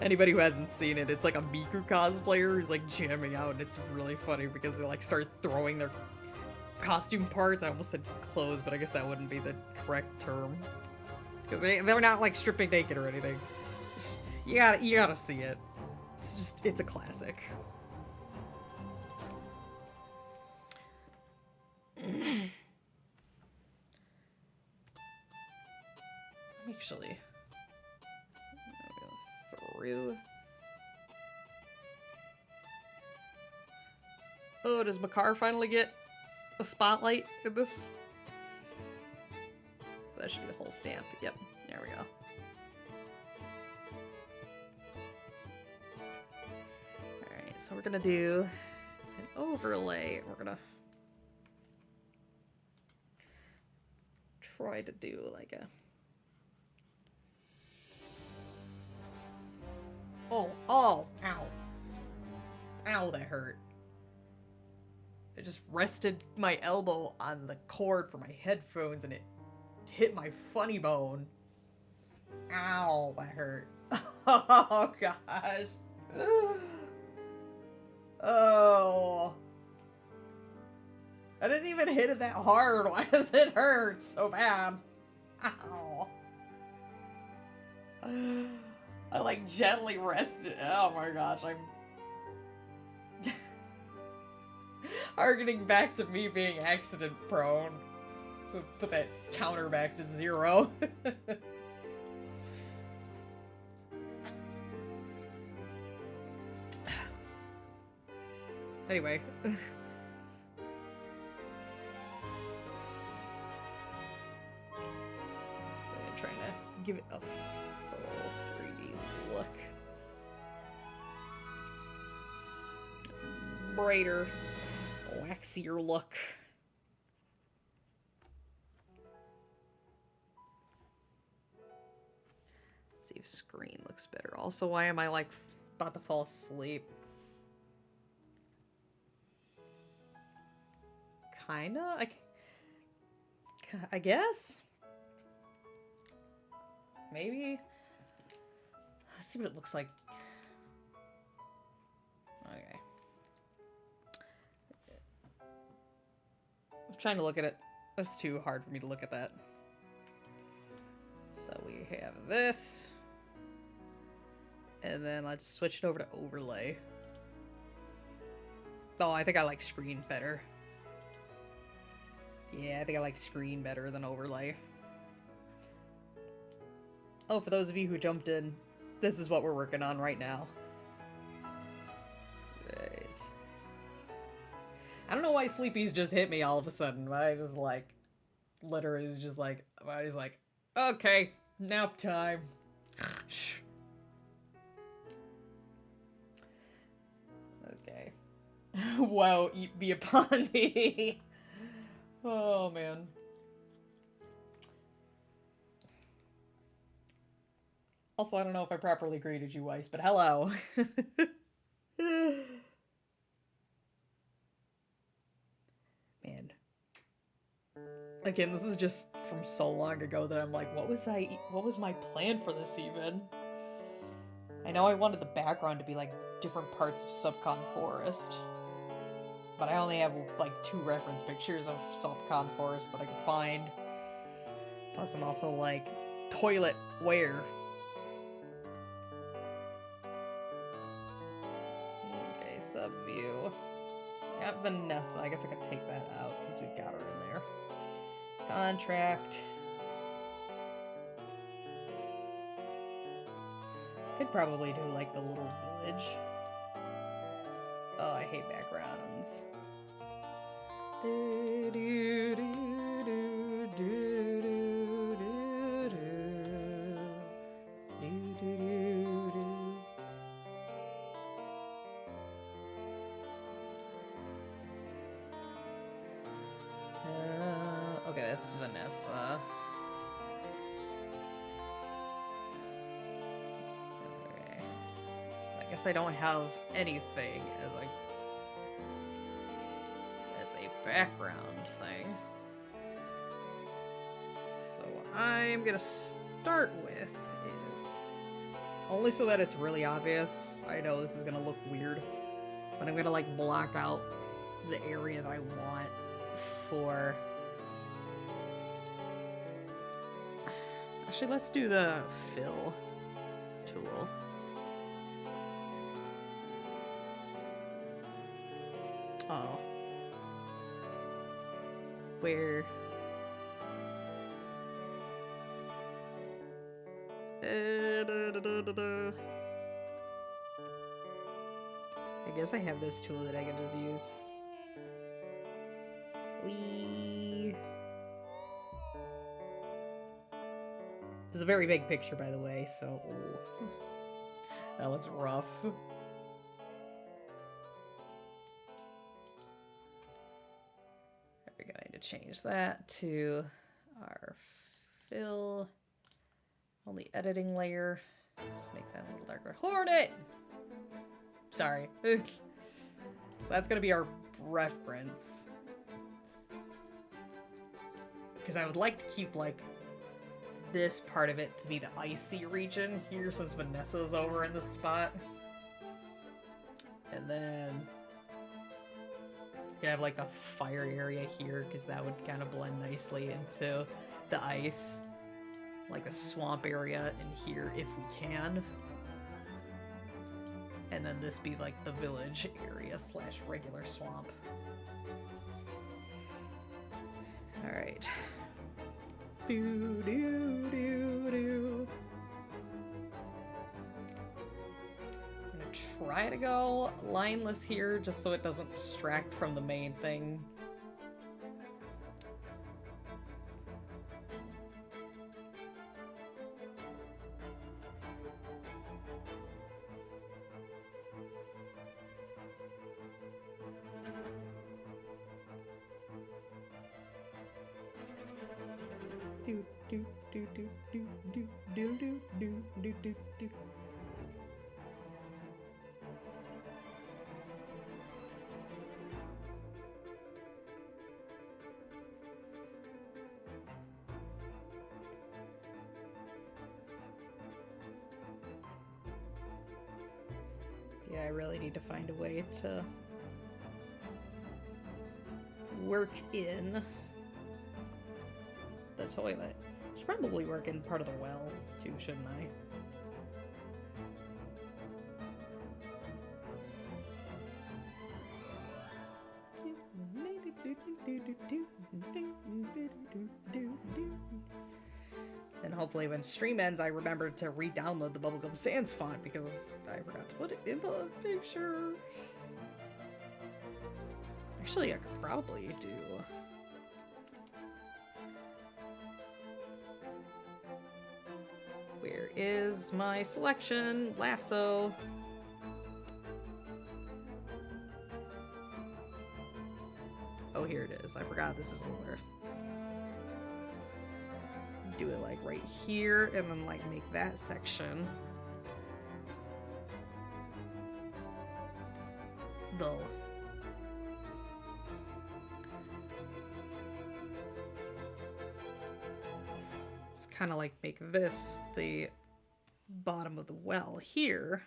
Anybody who hasn't seen it, it's like a Miku cosplayer who's like jamming out, and it's really funny because they like start throwing their costume parts. I almost said clothes, but I guess that wouldn't be the correct term. Because they're not like stripping naked or anything. You gotta see it. It's a classic. Actually, through. Oh, does Makar finally get a spotlight in this? So that should be the whole stamp. Yep, there we go. Alright, so we're gonna do an overlay. We're gonna try to do like a... Oh, ow. Ow, that hurt. I just rested my elbow on the cord for my headphones and it hit my funny bone. Ow, that hurt. Oh, gosh. Oh. I didn't even hit it that hard. Why does it hurt so bad? Ow. I like gently rested. Oh my gosh, Harkening back to me being accident prone. So put that counter back to 0. Anyway. I'm trying to give it a full 3D look. Brighter, waxier look. See if screen looks better. Also, why am I like about to fall asleep? Kinda? I guess? Maybe? Let's see what it looks like. Okay. I'm trying to look at it. It's too hard for me to look at that. So we have this. And then let's switch it over to overlay. Oh, I think I like screen better. Yeah, I think I like screen better than overlay. Oh, for those of you who jumped in, this is what we're working on right now. Right. I don't know why Sleepy's just hit me all of a sudden, but I just like, literally is just like, he's like, okay, nap time. Okay. Wow, eat me upon thee. Oh, man. Also, I don't know if I properly greeted you, Weiss, but hello. Man. Again, this is just from so long ago that I'm like, what was my plan for this even? I know I wanted the background to be like different parts of Subcon Forest. But I only have like 2 reference pictures of Subcon Forest that I can find. Plus I'm also like, toilet where? Okay, subview. Got Vanessa. I guess I could take that out since we got her in there. Contract. Could probably do like the little village. Oh, I hate backgrounds. Okay, that's Vanessa. Okay. I guess I don't have anything as a background thing. So what I'm gonna start with is, only so that it's really obvious, I know this is gonna look weird, but I'm gonna like block out the area that I want for... Actually, let's do the fill tool. Oh. Where... I guess I have this tool that I can just use. This is a very big picture, by the way, so... Ooh. That looks rough. There we go. I need to change that to our fill. Only editing layer. Just make that a little darker. Hornet! Sorry. So that's gonna be our reference. Because I would like to keep, like, this part of it to be the icy region here, since Vanessa's over in this spot. And then you can have like the fire area here, because that would kind of blend nicely into the ice. Like the swamp area in here if we can. And then this be like the village area / regular swamp. Alright. Do, do, do, do. I'm gonna try to go lineless here just so it doesn't distract from the main thing. Do do do do do do do do do do do do. Yeah, I really need to find a way to work in the toilet. Should probably work in part of the well too, shouldn't I? And hopefully when stream ends, I remember to re-download the Bubblegum Sans font because I forgot to put it in the picture. Actually, I could probably do. Where is my selection? Lasso. Oh, here it is. I forgot this is where. Do it like right here and then like make that section. Dull. It's kind of like make this the bottom of the well here.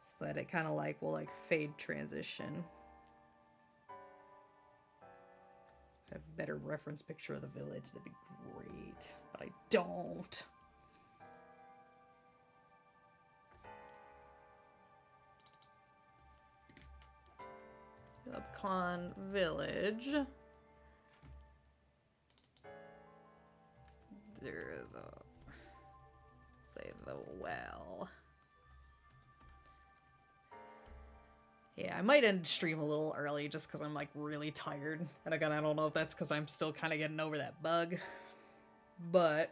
So that it kind of like will like fade transition. Have a better reference picture of the village, that'd be great. But I don't. Upcon Village. There's the say the well. Yeah, I might end stream a little early just because I'm like really tired. And again, I don't know if that's because I'm still kind of getting over that bug. But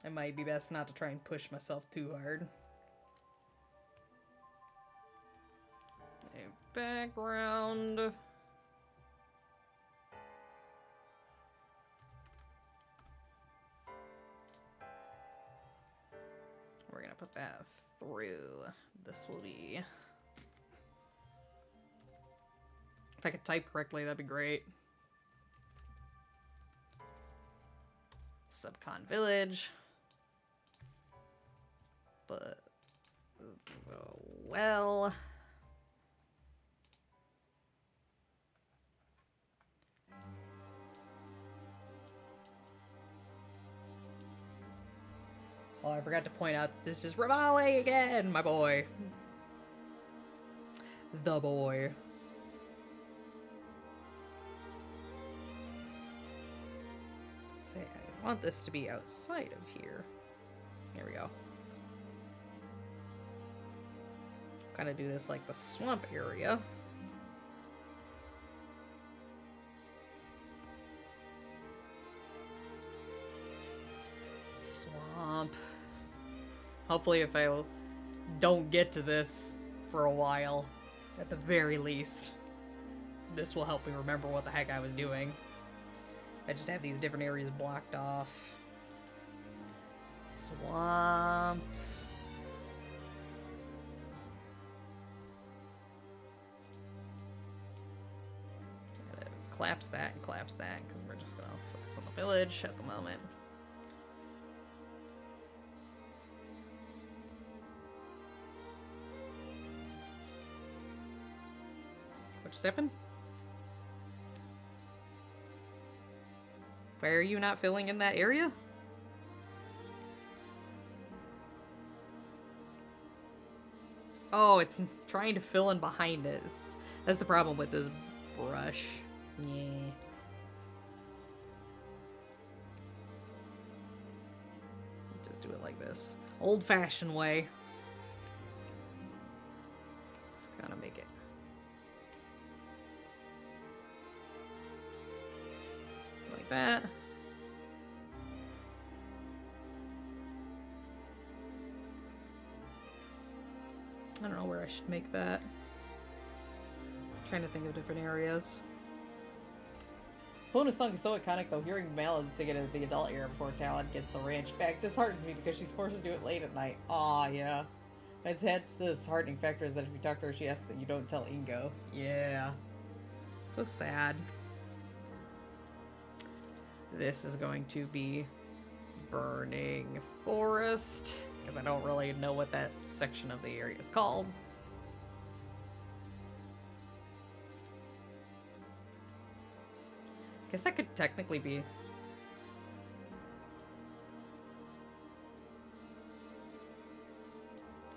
it might be best not to try and push myself too hard. A background. We're gonna put that through. This will be... If I could type correctly, that'd be great. Subcon Village. But... well... Oh, I forgot to point out this is Revali again, my boy. The boy. Say, I want this to be outside of here. There we go. Kind of do this like the swamp area. Swamp. Hopefully if I don't get to this for a while, at the very least, this will help me remember what the heck I was doing. I just have these different areas blocked off. Swamp. Gotta collapse that and collapse that, because we're just gonna focus on the village at the moment. What just happened? Why are you not filling in that area? Oh, it's trying to fill in behind it. That's the problem with this brush. Yeah. Just do it like this. Old-fashioned way. Just kind of make it. Like that. I don't know where I should make that. I'm trying to think of different areas. Bonus song is so iconic though. Hearing Malin sing it at the adult era before Talon gets the ranch back disheartens me because she's forced to do it late at night. Aw, yeah. It's had to the disheartening factor is that if you talk to her, she asks that you don't tell Ingo. Yeah. So sad. This is going to be Burning Forest, because I don't really know what that section of the area is called. Guess that could technically be...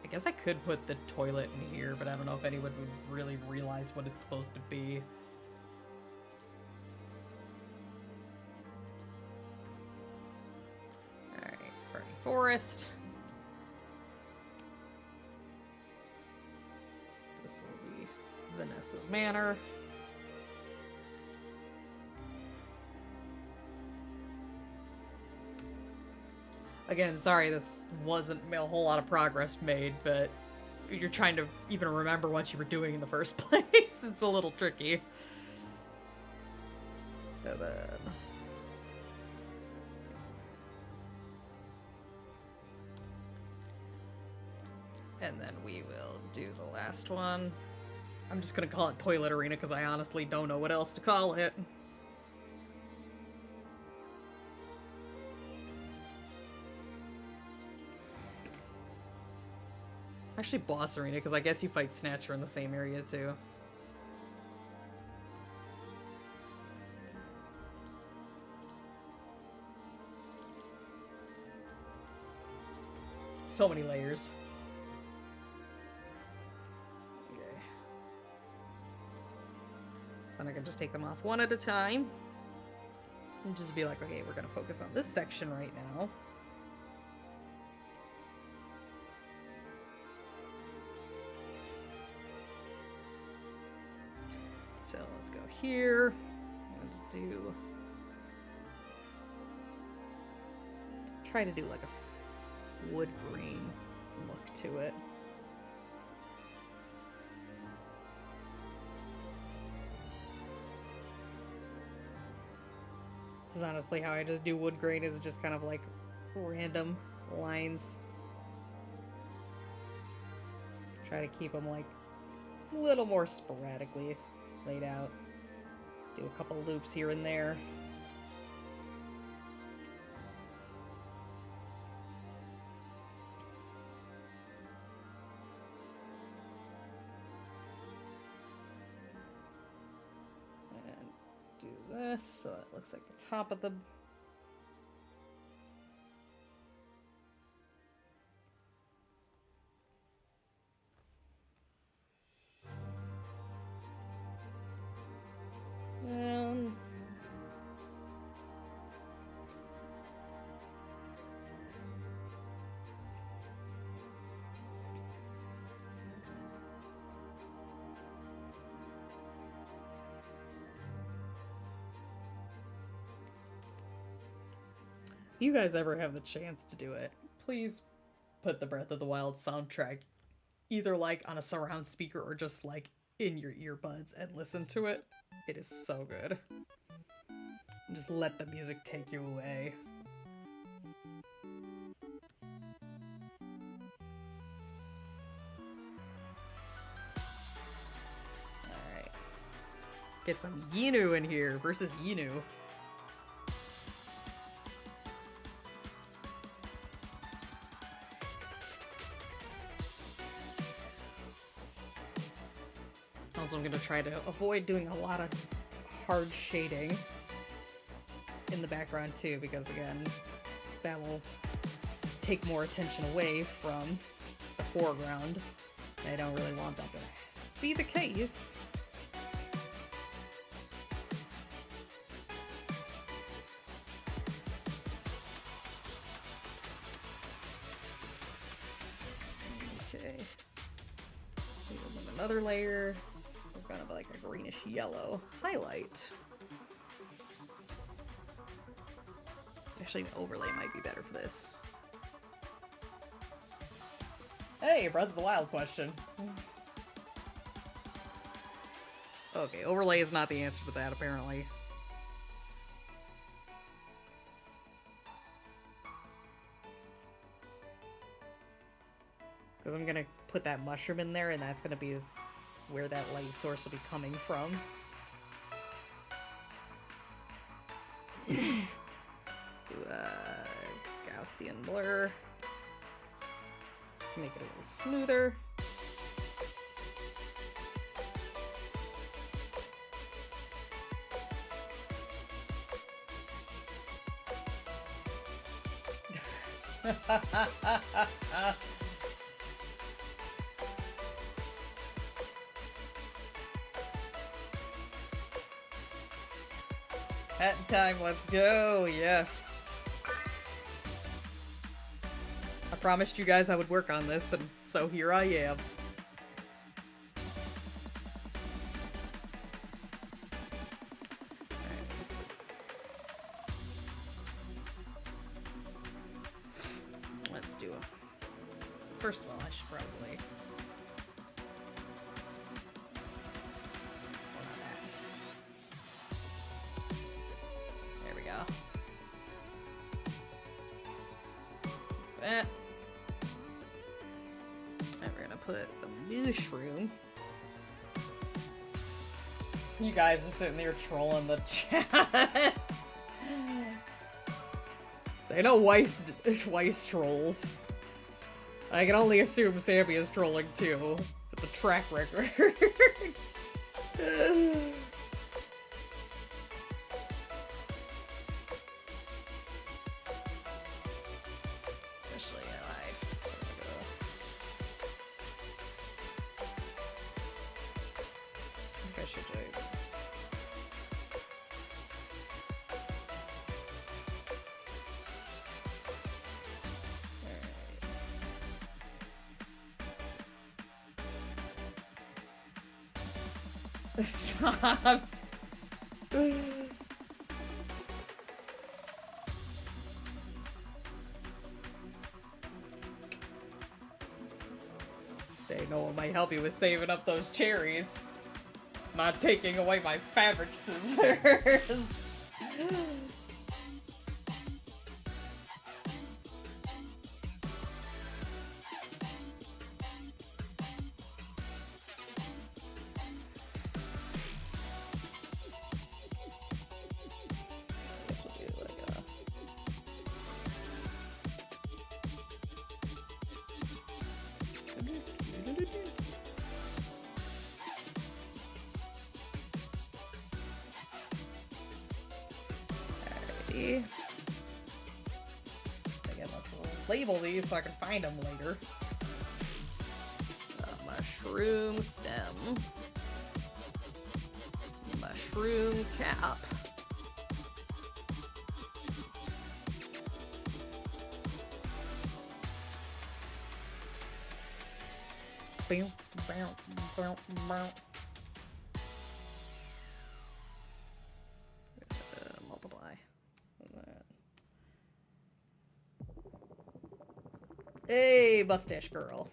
I guess I could put the toilet in here, but I don't know if anyone would really realize what it's supposed to be. Alright, Burning Forest. This will be Vanessa's Manor. Again, sorry, this wasn't a whole lot of progress made, but you're trying to even remember what you were doing in the first place. It's a little tricky. And then... and then we will do the last one. I'm just gonna call it Toilet Arena because I honestly don't know what else to call it. Actually, Boss Arena, because I guess you fight Snatcher in the same area, too. So many layers. Okay. So then I can just take them off one at a time. And just be like, okay, we're going to focus on this section right now. So let's go here and try to do like a wood green look to it. This is honestly how I just do wood grain, is just kind of like random lines. Try to keep them like a little more sporadically laid out. Do a couple loops here and there. And do this so it looks like the top of the... If you guys ever have the chance to do it, please put the Breath of the Wild soundtrack either like on a surround speaker or just like in your earbuds and listen to it. It is so good. And just let the music take you away. Alright. Get some Yinu in here versus Yinu. Also, I'm going to try to avoid doing a lot of hard shading in the background too, because again, that will take more attention away from the foreground. I don't really want that to be the case. Okay. Another layer. We're gonna be like a greenish yellow highlight. Actually, an overlay might be better for this. Hey, Breath of the Wild question. Okay, overlay is not the answer to that, apparently. Because I'm gonna put that mushroom in there, and that's gonna be where that light source will be coming from. Do a Gaussian blur to make it a little smoother. Hat time, let's go, yes. I promised you guys I would work on this, and so here I am. Let's do it. First of all, I should probably... There we go. That. And we're gonna put the mushroom. You guys are sitting there trolling the chat. So I know Weiss trolls. I can only assume Sammy is trolling too, with the track record. Especially in life. I think I should do it. Stops. Say no one might help you with saving up those cherries. Not taking away my fabric scissors. Alrighty. Again, let's label these so I can find them later. Mushroom stem. Mushroom cap. Bow, bow, bow, bow. Multiply. Hey, mustache girl.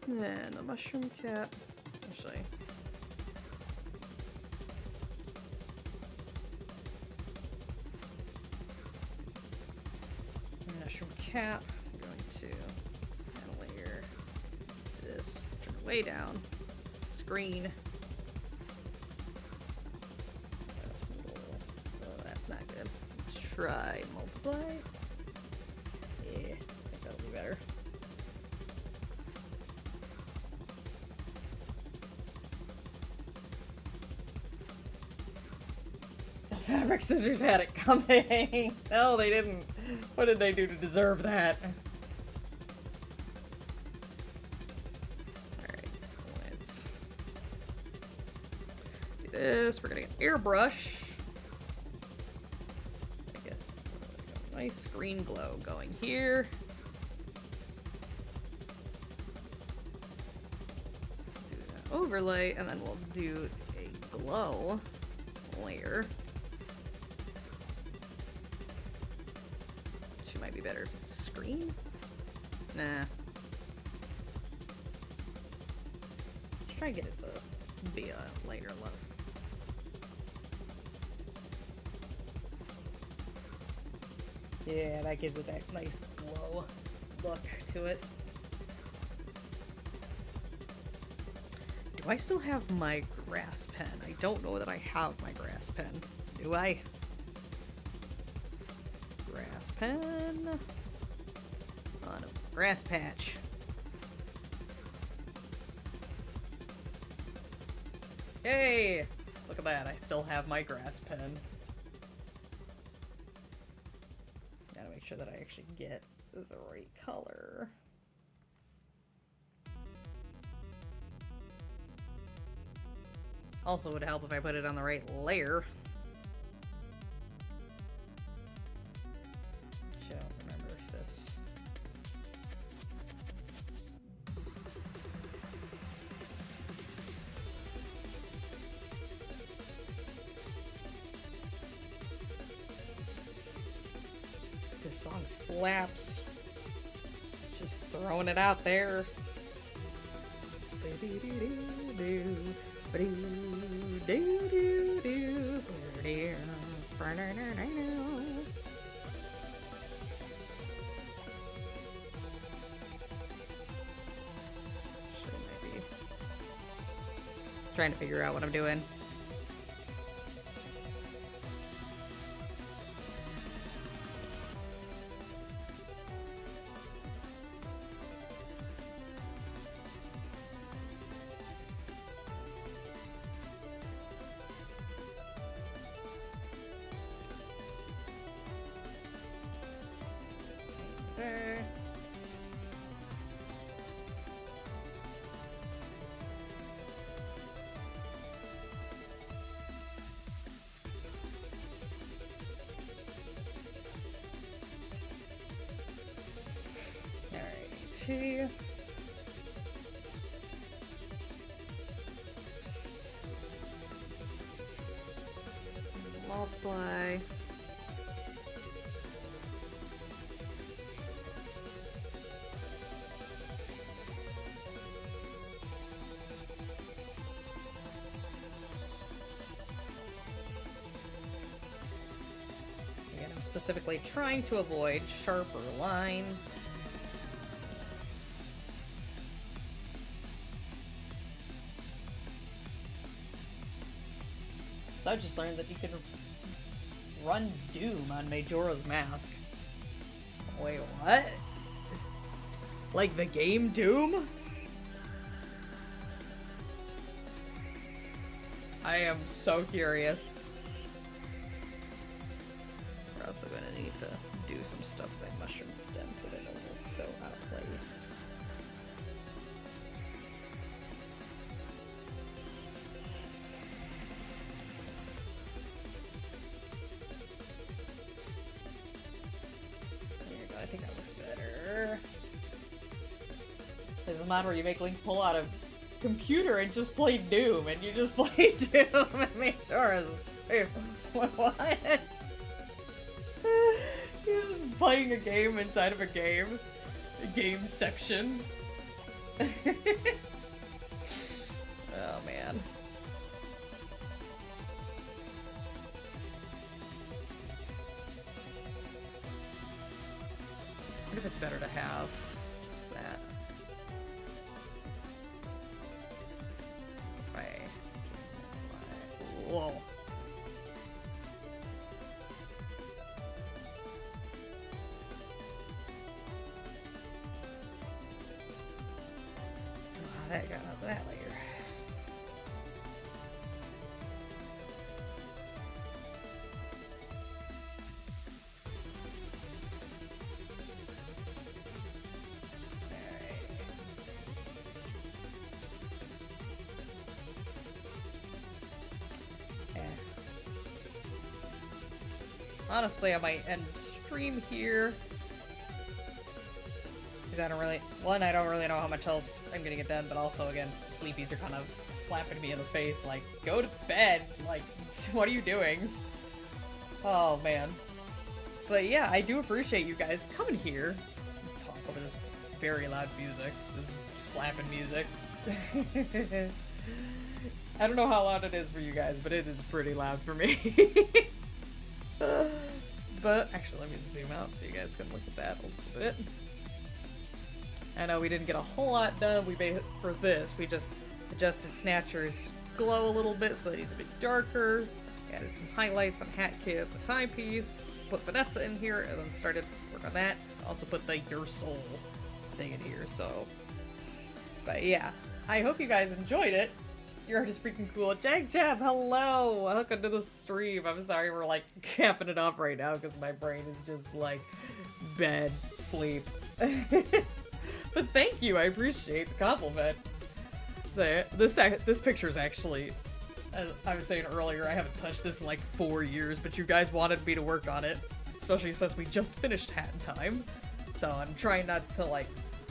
And a mushroom cap. Actually. Mushroom cap. I'm going to add a layer to this. Turn it way down. Screen. Oh, that's not good. Let's try multiply. Yeah, I think that'll be better. The fabric scissors had it coming. No, they didn't. What did they do to deserve that? Alright, let's do this. We're gonna get airbrush. Get a nice green glow going here. Do that overlay, and then we'll do a glow layer. She might be better if it's screen. Nah. Let's try and get it to be a lighter look. Yeah, that gives it that nice glow look to it. Do I still have my grass pen? I don't know that I have my grass pen. Do I? Grass pen. On a grass patch. Yay! Look at that, I still have my grass pen. Gotta make sure that I actually get the right color. Also would help if I put it on the right layer. Actually, I don't remember if this... This song slaps. Just throwing it out there. Maybe trying to figure out what I'm doing. There. Alright, 2. Multiply. Again, I'm specifically trying to avoid sharper lines. I just learned that you can run Doom on Majora's Mask. Wait, what? Like the game Doom? I am so curious. We're also gonna need to do some stuff with my mushroom stems so they don't look so out of place. I think that looks better. This is a mod where you make Link pull out a computer and just play Doom, and you just play Doom and make sure it's... What? You're just playing a game inside of a game. A gameception. Oh man. I wonder if it's better to have just that. Right. Whoa. Oh, that got up that layer. honestly, I might end the stream here. Because I don't really know how much else I'm gonna get done, but also, again, sleepies are kind of slapping me in the face, like, go to bed! Like, what are you doing? Oh, man. But yeah, I do appreciate you guys coming here. Talk over this very loud music. This slapping music. I don't know how loud it is for you guys, but it is pretty loud for me. But, actually, let me zoom out so you guys can look at that a little bit. I know we didn't get a whole lot done for this. We just adjusted Snatcher's glow a little bit so that he's a bit darker. Added some highlights on Hat Kit, the timepiece. Put Vanessa in here, and then started work on that. Also put the Your Soul thing in here, so. But yeah, I hope you guys enjoyed it. Your art is freaking cool. Jag Jab, hello! Welcome to the stream. I'm sorry we're like capping it off right now because my brain is just like bed, sleep. But thank you, I appreciate the compliment. So, this picture is actually, as I was saying earlier, I haven't touched this in like 4 years, but you guys wanted me to work on it, especially since we just finished Hat in Time. So I'm trying not to like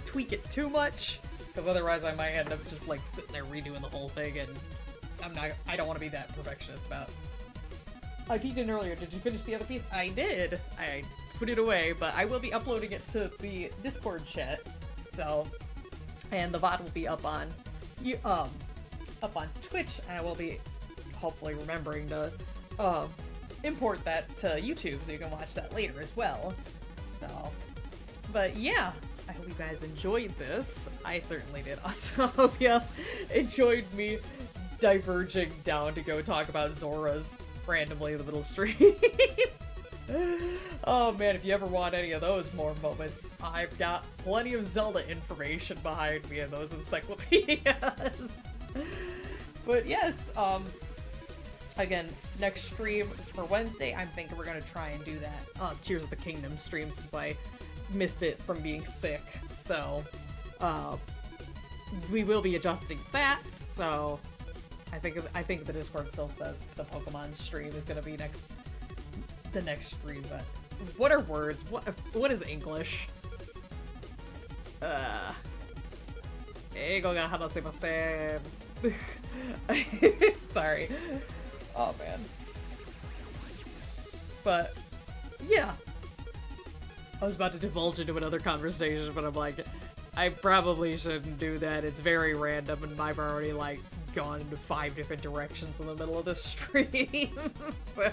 tweak it too much, because otherwise I might end up just like sitting there redoing the whole thing, and I don't want to be that perfectionist about. I peeked in earlier. Did you finish the other piece? I did. I put it away, but I will be uploading it to the Discord chat. So, and the VOD will be up on Twitch, and I will be hopefully remembering to import that to YouTube so you can watch that later as well. So, but yeah, I hope you guys enjoyed this. I certainly did. Also, hope you enjoyed me diverging down to go talk about Zora's randomly in the middle stream. Oh man, if you ever want any of those more moments, I've got plenty of Zelda information behind me in those encyclopedias. But yes, again, next stream for Wednesday, I'm thinking we're gonna try and do that Tears of the Kingdom stream since I missed it from being sick. So, we will be adjusting that. So, I think the Discord still says the Pokemon stream is gonna be the next stream, but what are words? What is English? Eigo ga hanasemasen. Sorry. Oh man. But yeah. I was about to divulge into another conversation, but I'm like, I probably shouldn't do that. It's very random, and I've already like gone into 5 different directions in the middle of this stream. So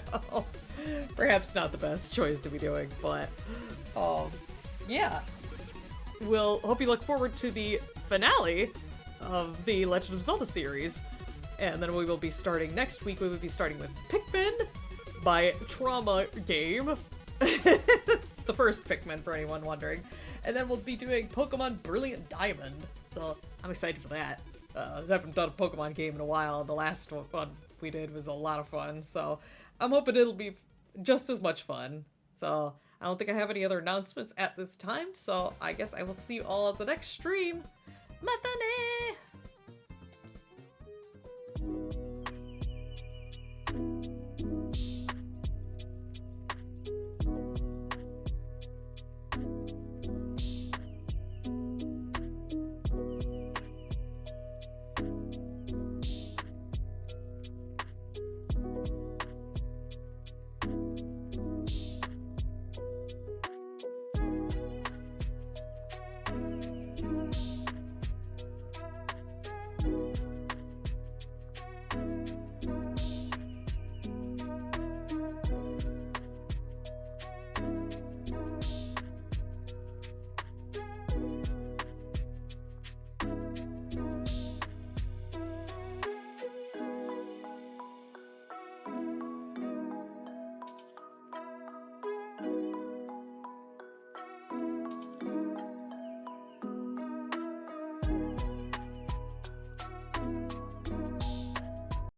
perhaps not the best choice to be doing, but yeah. We'll hope you look forward to the finale of the Legend of Zelda series. And then we will be starting next week. We will be starting with Pikmin by Trauma Game. It's the first Pikmin for anyone wondering. And then we'll be doing Pokemon Brilliant Diamond. So I'm excited for that. I haven't done a Pokemon game in a while. The last one we did was a lot of fun. So I'm hoping it'll be just as much fun. So I don't think I have any other announcements at this time. So I guess I will see you all at the next stream. Matane!